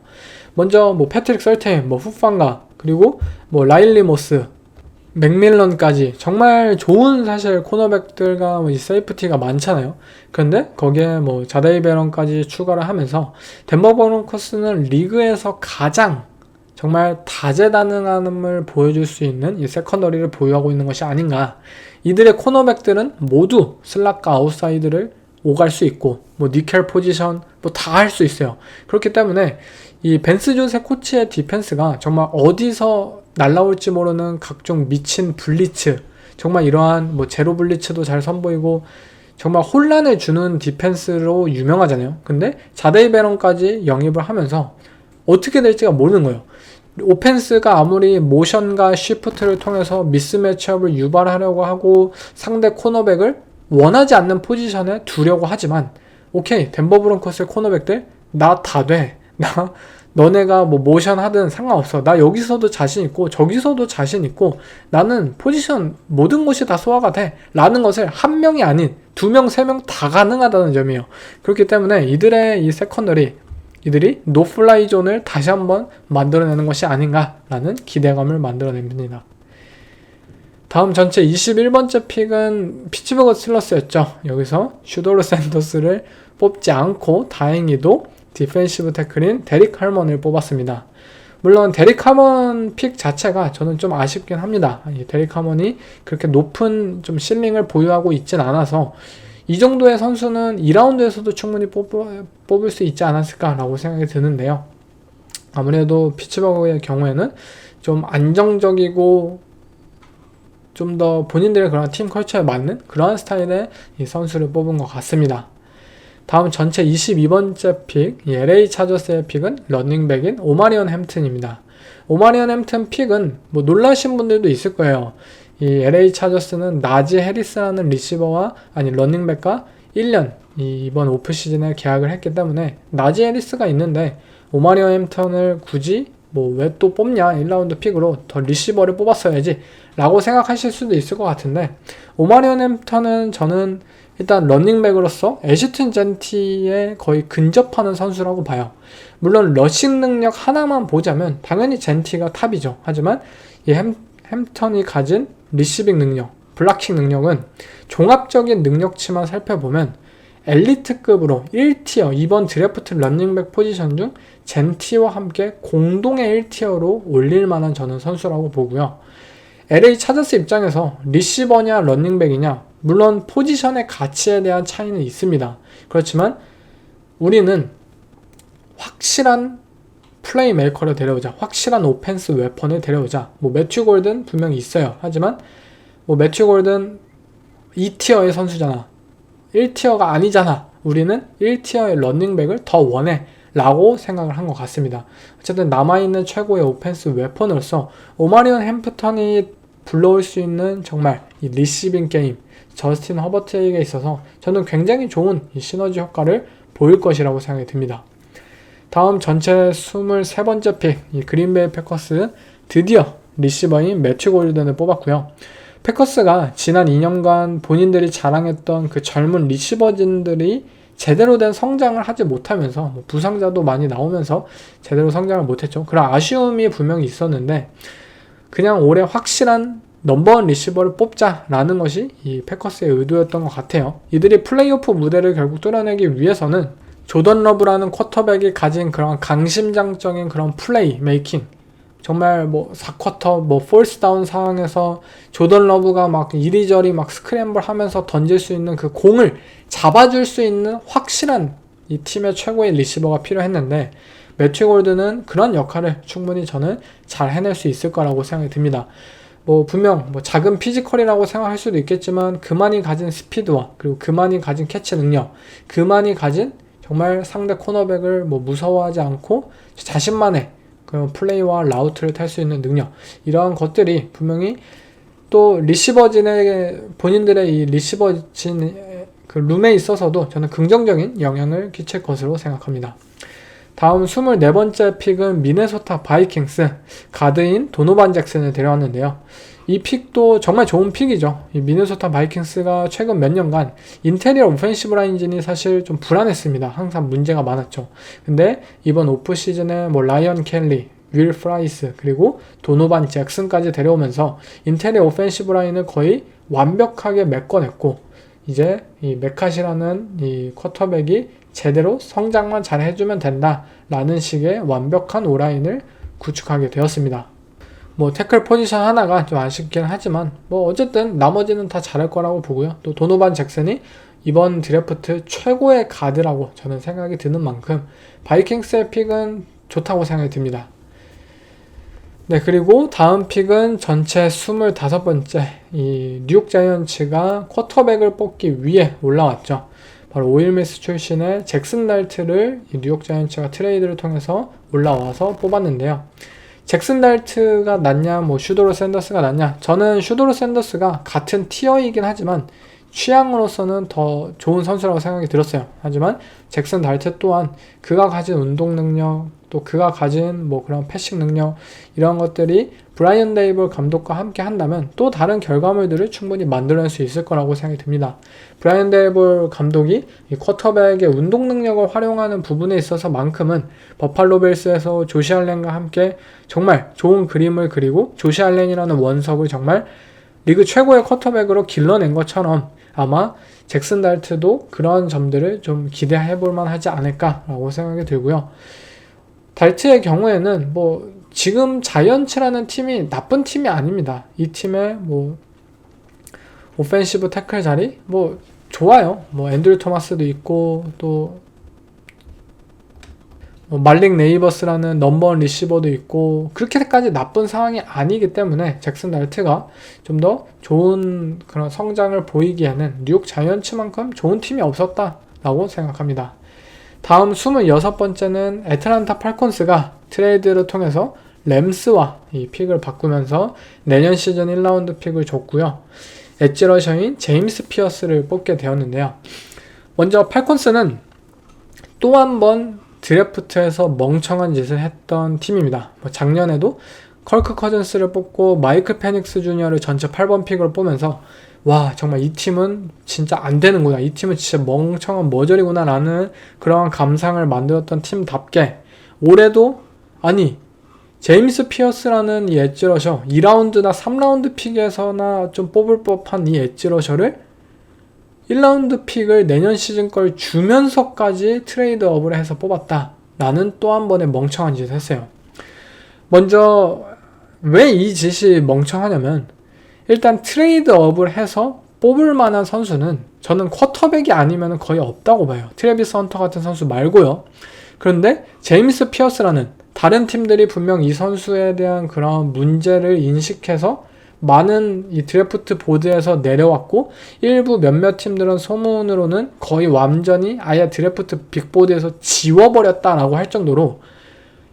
먼저 패트릭 설테인, 후팡가, 그리고 라일리 모스, 맥밀런까지 정말 좋은 사실 코너백들과 이 세이프티가 많잖아요. 그런데 거기에 자데이 베런까지 추가를 하면서 덴버 브론코스는 리그에서 가장 정말 다재다능함을 보여줄 수 있는 이 세컨더리를 보유하고 있는 것이 아닌가. 이들의 코너백들은 모두 슬락과 아웃사이드를 오갈 수 있고 니켈 포지션 다 할 수 있어요. 그렇기 때문에 이 벤스 조세 코치의 디펜스가 정말 어디서 날라올지 모르는 각종 미친 블리츠, 정말 이러한 제로 블리츠도 잘 선보이고 정말 혼란을 주는 디펜스로 유명하잖아요. 근데 자데이 베런까지 영입을 하면서 어떻게 될지가 모르는 거예요. 오펜스가 아무리 모션과 쉬프트를 통해서 미스 매치업을 유발하려고 하고 상대 코너백을 원하지 않는 포지션에 두려고 하지만, 오케이, 덴버 브론코스의 코너백들 나 다 돼. 너네가 모션 하든 상관없어. 나 여기서도 자신 있고 저기서도 자신 있고 나는 포지션 모든 곳이 다 소화가 돼 라는 것을 한 명이 아닌 2명, 3명 다 가능하다는 점이에요. 그렇기 때문에 이들의 이 세컨더리, 이들이 노플라이 존을 다시 한번 만들어내는 것이 아닌가라는 기대감을 만들어냅니다. 다음 전체 21번째 픽은 피츠버그 스틸러스였죠. 여기서 슈도르 샌더스를 뽑지 않고 다행히도 디펜시브 태클인 데릭 할먼을 뽑았습니다. 물론 데릭 할먼 픽 자체가 저는 좀 아쉽긴 합니다. 데릭 할먼이 그렇게 높은 좀 실링을 보유하고 있진 않아서 이 정도의 선수는 2라운드에서도 충분히 뽑을 수 있지 않았을까라고 생각이 드는데요. 아무래도 피츠버그의 경우에는 좀 안정적이고 좀 더 본인들의 그런 팀 컬처에 맞는 그러한 스타일의 이 선수를 뽑은 것 같습니다. 다음 전체 22번째 픽, LA 차저스의 픽은 러닝백인 오마리언 햄튼입니다. 오마리언 햄튼 픽은 놀라신 분들도 있을 거예요. 이 LA 차저스는 나지 해리스라는 리시버와 러닝백과 1년 이번 오프시즌에 계약을 했기 때문에 나지 해리스가 있는데 오마리언 햄튼을 굳이 왜 또 뽑냐, 1라운드 픽으로 더 리시버를 뽑았어야지 라고 생각하실 수도 있을 것 같은데, 오마리언 햄튼은 저는 일단 러닝백으로서 애쉬튼 젠티에 거의 근접하는 선수라고 봐요. 물론 러싱 능력 하나만 보자면 당연히 젠티가 탑이죠. 하지만 이 햄턴이 가진 리시빙 능력, 블락킹 능력은 종합적인 능력치만 살펴보면 엘리트급으로 1티어, 이번 드래프트 러닝백 포지션 중 젠티와 함께 공동의 1티어로 올릴 만한 저는 선수라고 보고요. LA 차저스 입장에서 리시버냐 러닝백이냐, 물론 포지션의 가치에 대한 차이는 있습니다. 그렇지만 우리는 확실한 플레이메이커를 데려오자. 확실한 오펜스 웨펀을 데려오자. 뭐 매튜 골든 분명히 있어요. 하지만 뭐 매튜 골든 2티어의 선수잖아. 1티어가 아니잖아. 우리는 1티어의 런닝백을 더 원해. 라고 생각을 한 것 같습니다. 어쨌든 남아있는 최고의 오펜스 웨펀으로서 오마리언 햄프턴이 불러올 수 있는 정말 이 리시빙 게임, 저스틴 허버트에게 있어서 저는 굉장히 좋은 이 시너지 효과를 보일 것이라고 생각이 듭니다. 다음 전체 23번째 픽, 이 그린베이 패커스 드디어 리시버인 매튜 골든을 뽑았고요. 패커스가 지난 2년간 본인들이 자랑했던 그 젊은 리시버진들이 제대로 된 성장을 하지 못하면서 뭐 부상자도 많이 나오면서 제대로 성장을 못했죠. 그런 아쉬움이 분명히 있었는데 그냥 올해 확실한 넘버원 리시버를 뽑자라는 것이 이 패커스의 의도였던 것 같아요. 이들이 플레이오프 무대를 결국 뚫어내기 위해서는 조던 러브라는 쿼터백이 가진 그런 강심장적인 그런 플레이 메이킹, 정말 뭐 4쿼터 뭐 폴스 다운 상황에서 조던 러브가 막 이리저리 막 스크램블 하면서 던질 수 있는 그 공을 잡아줄 수 있는 확실한 이 팀의 최고의 리시버가 필요했는데 매튜 골든은 그런 역할을 충분히 저는 잘 해낼 수 있을 거라고 생각이 듭니다. 뭐 분명 뭐 작은 피지컬이라고 생각할 수도 있겠지만 그만이 가진 스피드와 그리고 그만이 가진 캐치 능력, 그만이 가진 정말 상대 코너백을 뭐 무서워하지 않고 자신만의 그런 플레이와 라우트를 탈 수 있는 능력, 이러한 것들이 분명히 또 리시버진에게 본인들의 이 리시버진 그 룸에 있어서도 저는 긍정적인 영향을 끼칠 것으로 생각합니다. 다음 24번째 픽은 미네소타 바이킹스 가드인 도노반 잭슨을 데려왔는데요. 이 픽도 정말 좋은 픽이죠. 이 미네소타 바이킹스가 최근 몇 년간 인테리어 오펜시브 라인진이 사실 좀 불안했습니다. 항상 문제가 많았죠. 근데 이번 오프 시즌에 뭐 라이언 켈리, 윌 프라이스 그리고 도노반 잭슨까지 데려오면서 인테리어 오펜시브 라인을 거의 완벽하게 메꿔냈고 이제 이 메카시라는 이 쿼터백이 제대로 성장만 잘 해주면 된다 라는 식의 완벽한 오라인을 구축하게 되었습니다. 뭐 태클 포지션 하나가 좀 아쉽긴 하지만 뭐 어쨌든 나머지는 다 잘할 거라고 보고요. 또 도노반 잭슨이 이번 드래프트 최고의 가드라고 저는 생각이 드는 만큼 바이킹스의 픽은 좋다고 생각이 듭니다. 네, 그리고 다음 픽은 전체 25번째 이 뉴욕 자이언츠가 쿼터백을 뽑기 위해 올라왔죠. 바로 오일미스 출신의 잭슨 달트를 이 뉴욕 자이언츠가 트레이드를 통해서 올라와서 뽑았는데요. 잭슨 달트가 낫냐, 뭐 슈도로 샌더스가 낫냐? 저는 슈도로 샌더스가 같은 티어이긴 하지만 취향으로서는 더 좋은 선수라고 생각이 들었어요. 하지만 잭슨 달트 또한 그가 가진 운동 능력, 또 그가 가진 뭐 그런 패싱 능력, 이런 것들이 브라이언 데이블 감독과 함께 한다면 또 다른 결과물들을 충분히 만들어낼 수 있을 거라고 생각이 듭니다. 브라이언 데이블 감독이 이 쿼터백의 운동 능력을 활용하는 부분에 있어서 만큼은 버팔로 빌스에서 조시 알렌과 함께 정말 좋은 그림을 그리고 조시 알렌이라는 원석을 정말 리그 최고의 쿼터백으로 길러낸 것처럼 아마 잭슨 달트도 그런 점들을 좀 기대해볼 만하지 않을까라고 생각이 들고요. 달트의 경우에는 뭐 지금 자이언츠라는 팀이 나쁜 팀이 아닙니다. 이 팀의 뭐 오펜시브 태클 자리 뭐 좋아요. 뭐 앤드류 토마스도 있고 또 뭐 말릭 네이버스라는 넘버원 리시버도 있고 그렇게까지 나쁜 상황이 아니기 때문에 잭슨 달트가 좀 더 좋은 그런 성장을 보이기에는 뉴욕 자이언츠만큼 좋은 팀이 없었다라고 생각합니다. 다음 26번째는 애틀란타 팔콘스가 트레이드를 통해서 램스와 이 픽을 바꾸면서 내년 시즌 1라운드 픽을 줬고요. 엣지러셔인 제임스 피어스를 뽑게 되었는데요. 먼저 팔콘스는 또 한 번 드래프트에서 멍청한 짓을 했던 팀입니다. 뭐 작년에도 컬크 커즌스를 뽑고 마이클 페닉스 주니어를 전체 8번 픽으로 뽑으면서 와 정말 이 팀은 진짜 안 되는구나, 이 팀은 진짜 멍청한 머저리구나 라는 그런 감상을 만들었던 팀답게 올해도 아니 제임스 피어스라는 이 엣지러셔 2라운드나 3라운드 픽에서나 좀 뽑을 법한 이 엣지러셔를 1라운드 픽을 내년 시즌 걸 주면서까지 트레이드업을 해서 뽑았다 라는 또 한 번의 멍청한 짓을 했어요. 먼저 왜 이 짓이 멍청하냐면 일단 트레이드업을 해서 뽑을 만한 선수는 저는 쿼터백이 아니면 거의 없다고 봐요. 트래비스 헌터 같은 선수 말고요. 그런데 제임스 피어스라는 다른 팀들이 분명 이 선수에 대한 그런 문제를 인식해서 많은 이 드래프트 보드에서 내려왔고, 일부 몇몇 팀들은 소문으로는 거의 완전히 아예 드래프트 빅보드에서 지워버렸다라고 할 정도로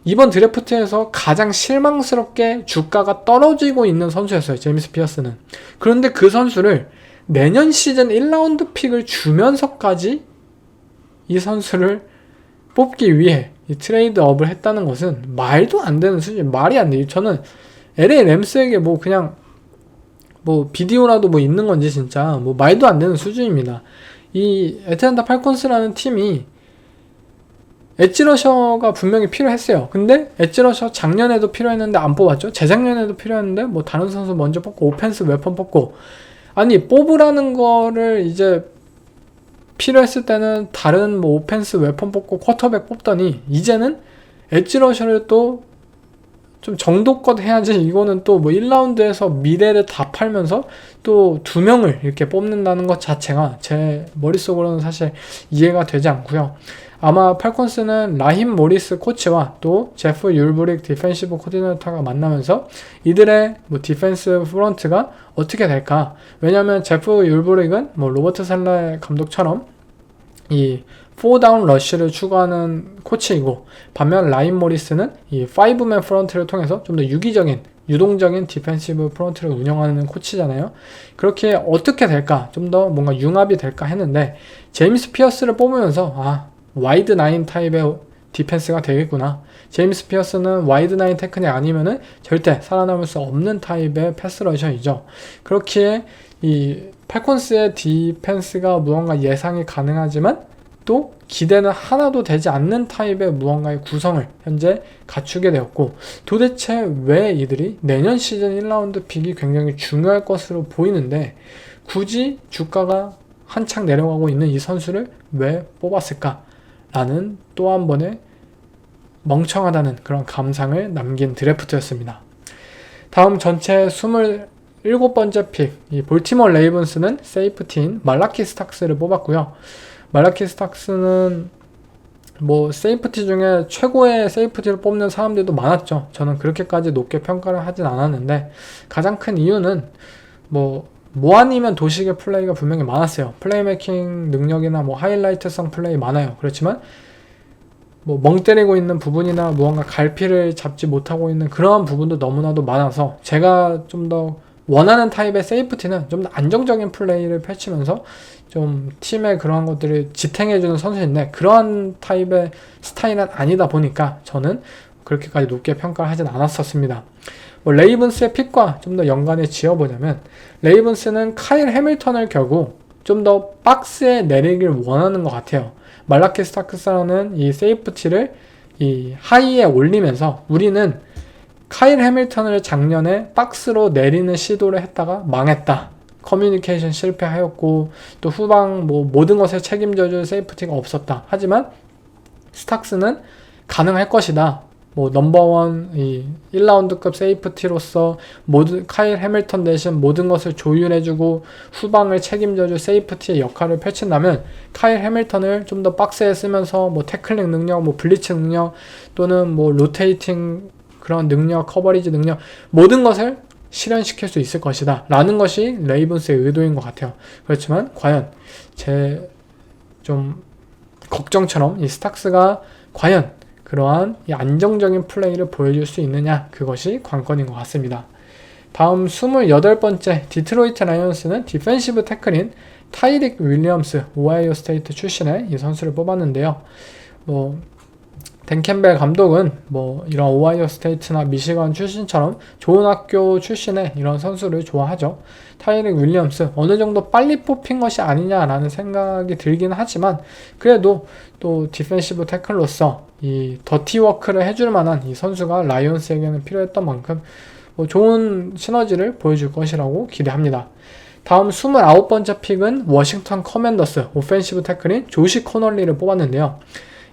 이번 드래프트에서 가장 실망스럽게 주가가 떨어지고 있는 선수였어요. 제임스 피어스는. 그런데 그 선수를 내년 시즌 1라운드 픽을 주면서까지 이 선수를 뽑기 위해 이 트레이드업을 했다는 것은 말도 안 되는 수준, 말이 안 돼요. 저는 LA 램스에게 뭐 그냥 뭐 비디오라도 뭐 있는 건지 진짜 뭐 말도 안 되는 수준입니다. 이 애틀랜타 팔콘스라는 팀이 엣지러셔가 분명히 필요했어요. 근데 엣지러셔 작년에도 필요했는데 안 뽑았죠. 재작년에도 필요했는데 뭐 다른 선수 먼저 뽑고 오펜스 웨폰 뽑고, 아니 뽑으라는 거를 이제 필요했을 때는 다른 뭐 오펜스 웨폰 뽑고 쿼터백 뽑더니 이제는 엣지러셔를 또 좀 정도껏 해야지, 이거는 또 뭐 1라운드에서 미래를 다 팔면서 또 2명을 이렇게 뽑는다는 것 자체가 제 머릿속으로는 사실 이해가 되지 않고요. 아마 팔콘스는 라힘 모리스 코치와 또 제프 율브릭 디펜시브 코디네이터가 만나면서 이들의 뭐 디펜스 프런트가 어떻게 될까? 왜냐면 제프 율브릭은 뭐 로버트 살레 감독처럼 이 4다운 러쉬를 추구하는 코치이고, 반면 라인 모리스는 이 5맨 프런트를 통해서 좀 더 유동적인 디펜시브 프런트를 운영하는 코치잖아요. 그렇게 어떻게 될까? 좀 더 뭔가 융합이 될까 했는데, 제임스 피어스를 뽑으면서 와이드 나인 타입의 디펜스가 되겠구나. 제임스 피어스는 와이드 나인 테크닉 아니면은 절대 살아남을 수 없는 타입의 패스러셔이죠. 그렇기에 이 팔콘스의 디펜스가 무언가 예상이 가능하지만 또 기대는 하나도 되지 않는 타입의 무언가의 구성을 현재 갖추게 되었고, 도대체 왜 이들이 내년 시즌 1라운드 픽이 굉장히 중요할 것으로 보이는데 굳이 주가가 한창 내려가고 있는 이 선수를 왜 뽑았을까? 라는 또 한 번의 멍청하다는 그런 감상을 남긴 드래프트였습니다. 다음 전체 27번째 픽, 이 볼티모어 레이븐스는 세이프티인 말라키 스탁스를 뽑았고요. 말라키 스탁스는 뭐 세이프티 중에 최고의 세이프티를 뽑는 사람들도 많았죠. 저는 그렇게까지 높게 평가를 하진 않았는데, 가장 큰 이유는 뭐 아니면 도식의 플레이가 분명히 많았어요. 플레이메이킹 능력이나 뭐 하이라이트성 플레이 많아요. 그렇지만 뭐 멍 때리고 있는 부분이나 무언가 갈피를 잡지 못하고 있는 그러한 부분도 너무나도 많아서, 제가 좀 더 원하는 타입의 세이프티는 좀 더 안정적인 플레이를 펼치면서 좀 팀의 그러한 것들을 지탱해주는 선수인데, 그러한 타입의 스타일은 아니다 보니까 저는 그렇게까지 높게 평가를 하진 않았었습니다. 뭐 레이븐스의 픽과 좀 더 연관해 지어보자면, 레이븐스는 카일 해밀턴을 결국 좀 더 박스에 내리길 원하는 것 같아요. 말라키 스타크스라는 이 세이프티를 이 하이에 올리면서 우리는 카일 해밀턴을 작년에 박스로 내리는 시도를 했다가 망했다. 커뮤니케이션 실패하였고 또 후방 뭐 모든 것을 책임져줄 세이프티가 없었다. 하지만 스탁스는 가능할 것이다. 뭐 넘버원 이 1라운드급 세이프티로서 카일 해밀턴 대신 모든 것을 조율해주고 후방을 책임져줄 세이프티의 역할을 펼친다면, 카일 해밀턴을 좀 더 박스에 쓰면서 뭐 태클링 능력, 뭐 블리츠 능력 또는 뭐 로테이팅 그런 능력, 커버리지 능력, 모든 것을 실현시킬 수 있을 것이다 라는 것이 레이븐스의 의도인 것 같아요. 그렇지만 과연 제 좀 걱정처럼 이 스탁스가 과연 그러한 이 안정적인 플레이를 보여줄 수 있느냐, 그것이 관건인 것 같습니다. 다음 28번째 디트로이트 라이온스는 디펜시브 태클인 타이릭 윌리엄스, 오하이오 스테이트 출신의 이 선수를 뽑았는데요. 댄 캠벨 감독은 뭐 이런 오하이오 스테이트나 미시건 출신처럼 좋은 학교 출신의 이런 선수를 좋아하죠. 타이릭 윌리엄스 어느 정도 빨리 뽑힌 것이 아니냐라는 생각이 들긴 하지만, 그래도 또 디펜시브 태클로서 이 더티 워크를 해줄 만한 이 선수가 라이온스에게는 필요했던 만큼 뭐 좋은 시너지를 보여줄 것이라고 기대합니다. 다음 29번째 픽은 워싱턴 커맨더스 오펜시브 태클인 조시 코널리를 뽑았는데요.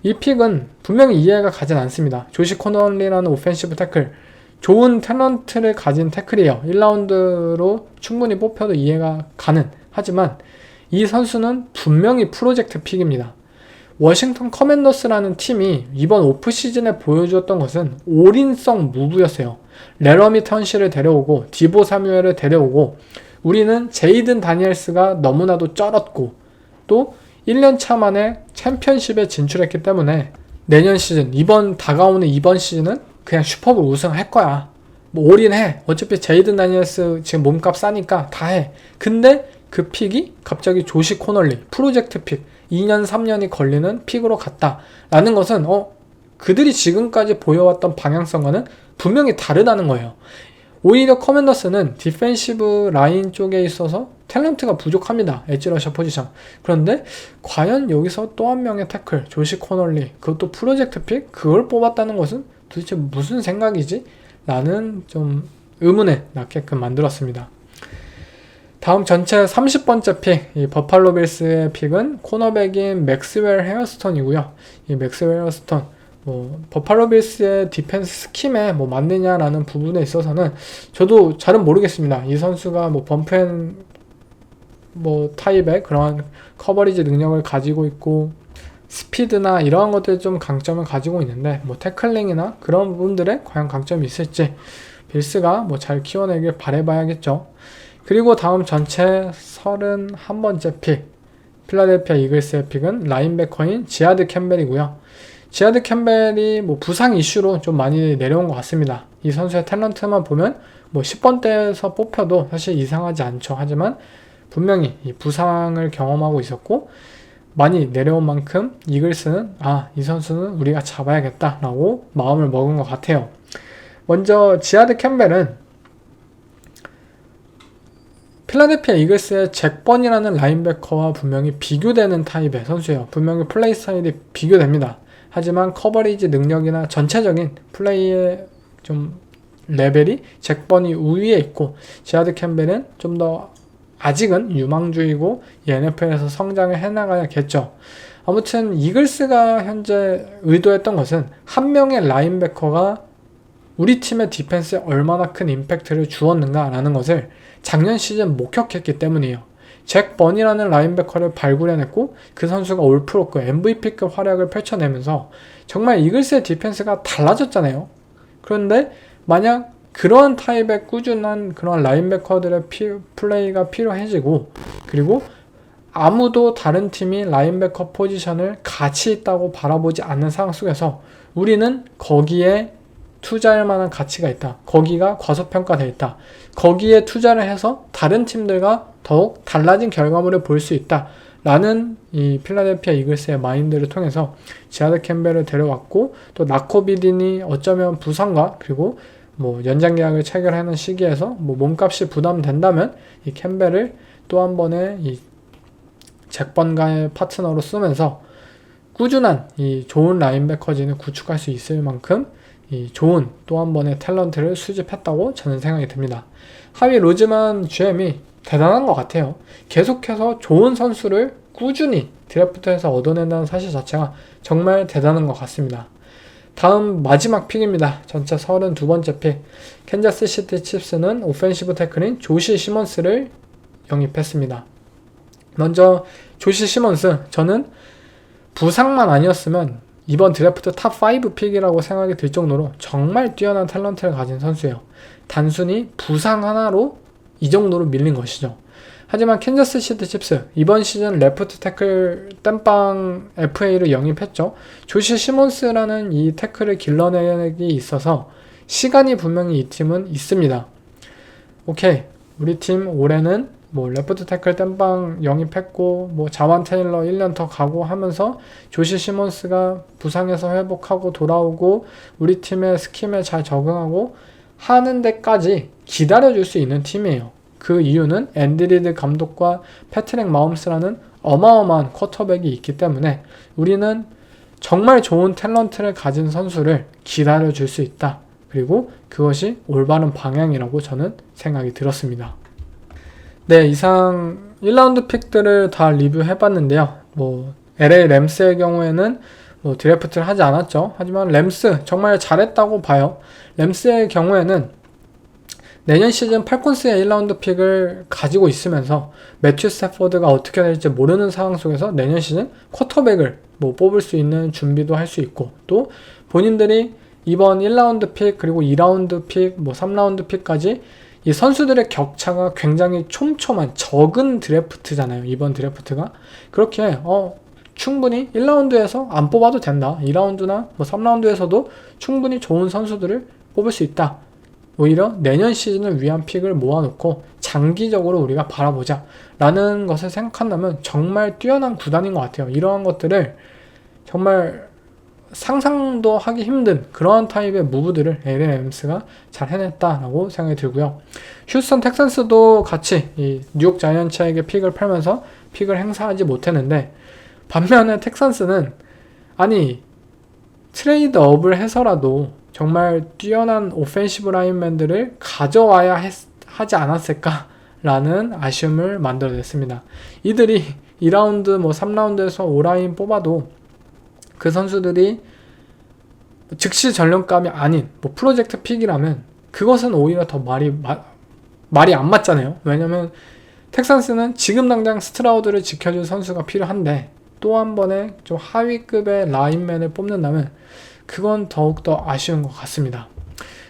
이 픽은 분명히 이해가 가진 않습니다. 조시 코널리라는 오펜시브 태클, 좋은 탤런트를 가진 태클이에요. 1라운드로 충분히 뽑혀도 이해가 가는. 하지만 이 선수는 분명히 프로젝트 픽입니다. 워싱턴 커맨더스라는 팀이 이번 오프시즌에 보여주었던 것은 올인성 무브였어요. 레러미 턴시를 데려오고 디보 사뮤엘을 데려오고 우리는 제이든 다니엘스가 너무나도 쩔었고 또 1년차 만에 챔피언십에 진출했기 때문에 내년 시즌, 다가오는 이번 시즌은 그냥 슈퍼볼 우승할 거야. 뭐 올인해. 어차피 제이든 다니엘스 지금 몸값 싸니까 다 해. 근데 그 픽이 갑자기 조시 코널리, 프로젝트 픽, 2년, 3년이 걸리는 픽으로 갔다. 라는 것은 그들이 지금까지 보여왔던 방향성과는 분명히 다르다는 거예요. 오히려 커맨더스는 디펜시브 라인 쪽에 있어서 탤런트가 부족합니다. 엣지러셔 포지션. 그런데 과연 여기서 또 한 명의 태클, 조시 코널리, 그것도 프로젝트 픽? 그걸 뽑았다는 것은 도대체 무슨 생각이지? 라는 좀 의문에 낳게끔 만들었습니다. 다음 전체 30번째 픽, 이 버팔로 빌스의 픽은 코너백인 맥스웰 헤어스톤이고요. 이 맥스웰 헤어스톤, 버팔로 빌스의 디펜스 스킴에 맞느냐라는 부분에 있어서는 저도 잘은 모르겠습니다. 이 선수가 범프앤 타입의 그런 커버리지 능력을 가지고 있고 스피드나 이러한 것들 좀 강점을 가지고 있는데 태클링이나 그런 부분들에 과연 강점이 있을지 빌스가 잘 키워내길 바라봐야겠죠. 그리고 다음 전체 31번째 픽, 필라델피아 이글스의 픽은 라인베커인 지하드 캠벨이고요. 지하드 캠벨이 부상 이슈로 좀 많이 내려온 것 같습니다. 이 선수의 탤런트만 보면 10번대에서 뽑혀도 사실 이상하지 않죠. 하지만 분명히 이 부상을 경험하고 있었고 많이 내려온 만큼 이글스는 이 선수는 우리가 잡아야겠다 라고 마음을 먹은 것 같아요. 먼저 지하드 캠벨은 필라델피아 이글스의 잭 번이라는 라인베커와 분명히 비교되는 타입의 선수예요. 분명히 플레이 스타일이 비교됩니다. 하지만 커버리지 능력이나 전체적인 플레이의 좀 레벨이 잭 번이 우위에 있고 지하드 캠벨은 좀 더 아직은 유망주이고 이 NFL에서 성장을 해나가야겠죠. 아무튼 이글스가 현재 의도했던 것은 한 명의 라인베커가 우리 팀의 디펜스에 얼마나 큰 임팩트를 주었는가 라는 것을 작년 시즌 목격했기 때문이에요. 잭 번이라는 라인베커를 발굴해냈고 그 선수가 올프로급 MVP급 활약을 펼쳐내면서 정말 이글스의 디펜스가 달라졌잖아요. 그런데 만약 그러한 타입의 꾸준한 그런 라인베커들의 플레이가 필요해지고 그리고 아무도 다른 팀이 라인베커 포지션을 가치 있다고 바라보지 않는 상황 속에서 우리는 거기에 투자할 만한 가치가 있다. 거기가 과소평가되어 있다. 거기에 투자를 해서 다른 팀들과 더욱 달라진 결과물을 볼 수 있다. 라는 이 필라델피아 이글스의 마인드를 통해서 지하드 캠벨을 데려왔고 또 나코비딘이 어쩌면 부상과 그리고 연장 계약을 체결하는 시기에서 몸값이 부담된다면 이 캠벨을 또 한 번의 이 잭번과의 파트너로 쓰면서 꾸준한 이 좋은 라인베커진을 구축할 수 있을 만큼 이 좋은 또 한 번의 탤런트를 수집했다고 저는 생각이 듭니다. 하위 로즈만 GM이 대단한 것 같아요. 계속해서 좋은 선수를 꾸준히 드래프트에서 얻어낸다는 사실 자체가 정말 대단한 것 같습니다. 다음 마지막 픽입니다. 전체 32번째 픽. 캔자스 시티 칩스는 오펜시브 태클인 조시 시몬스를 영입했습니다. 먼저 조시 시몬스, 저는 부상만 아니었으면 이번 드래프트 탑5 픽이라고 생각이 들 정도로 정말 뛰어난 탤런트를 가진 선수예요. 단순히 부상 하나로 이 정도로 밀린 것이죠. 하지만 캔자스 시티 칩스 이번 시즌 레프트 태클 땜빵 FA를 영입했죠. 조시 시몬스라는 이 태클을 길러내기 있어서 시간이 분명히 이 팀은 있습니다. 오케이, 우리 팀 올해는 레프트 태클 땜빵 영입했고 자완 테일러 1년 더 가고 하면서 조시 시몬스가 부상에서 회복하고 돌아오고 우리 팀의 스킴에 잘 적응하고 하는 데까지 기다려줄 수 있는 팀이에요. 그 이유는 앤디 리드 감독과 패트릭 마홈스라는 어마어마한 쿼터백이 있기 때문에 우리는 정말 좋은 탤런트를 가진 선수를 기다려줄 수 있다. 그리고 그것이 올바른 방향이라고 저는 생각이 들었습니다. 네, 이상 1라운드 픽들을 다 리뷰해봤는데요. LA 램스의 경우에는 드래프트를 하지 않았죠. 하지만 램스 정말 잘했다고 봐요. 램스의 경우에는 내년 시즌 팔콘스의 1라운드 픽을 가지고 있으면서 매튜 스태포드가 어떻게 될지 모르는 상황 속에서 내년 시즌 쿼터백을 뭐 뽑을 수 있는 준비도 할 수 있고, 또 본인들이 이번 1라운드 픽 그리고 2라운드 픽 뭐 3라운드 픽까지 이 선수들의 격차가 굉장히 촘촘한 적은 드래프트잖아요. 이번 드래프트가 그렇게 충분히 1라운드에서 안 뽑아도 된다, 2라운드나 뭐 3라운드에서도 충분히 좋은 선수들을 뽑을 수 있다, 오히려 내년 시즌을 위한 픽을 모아놓고 장기적으로 우리가 바라보자 라는 것을 생각한다면 정말 뛰어난 구단인 것 같아요. 이러한 것들을 정말 상상도 하기 힘든 그러한 타입의 무브들을 LA 램스가 잘 해냈다라고 생각이 들고요. 휴스턴 텍산스도 같이 이 뉴욕 자이언츠에게 픽을 팔면서 픽을 행사하지 못했는데, 반면에 텍산스는 아니 트레이드업을 해서라도 정말 뛰어난 오펜시브 라인맨들을 가져와야 하지 않았을까라는 아쉬움을 만들어냈습니다. 이들이 2라운드 뭐 3라운드에서 5라인 뽑아도 그 선수들이 즉시 전력감이 아닌 뭐 프로젝트 픽이라면 그것은 오히려 더 말이 안 맞잖아요. 왜냐면 텍산스는 지금 당장 스트라우드를 지켜줄 선수가 필요한데 또 한 번에 좀 하위급의 라인맨을 뽑는다면 그건 더욱더 아쉬운 것 같습니다.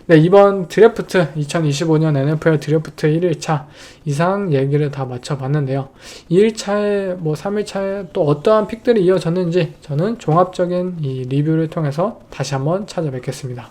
네, 이번 드래프트 2025년 NFL 드래프트 1일차 이상 얘기를 다 마쳐봤는데요. 2일차에 뭐 3일차에 또 어떠한 픽들이 이어졌는지 저는 종합적인 이 리뷰를 통해서 다시 한번 찾아뵙겠습니다.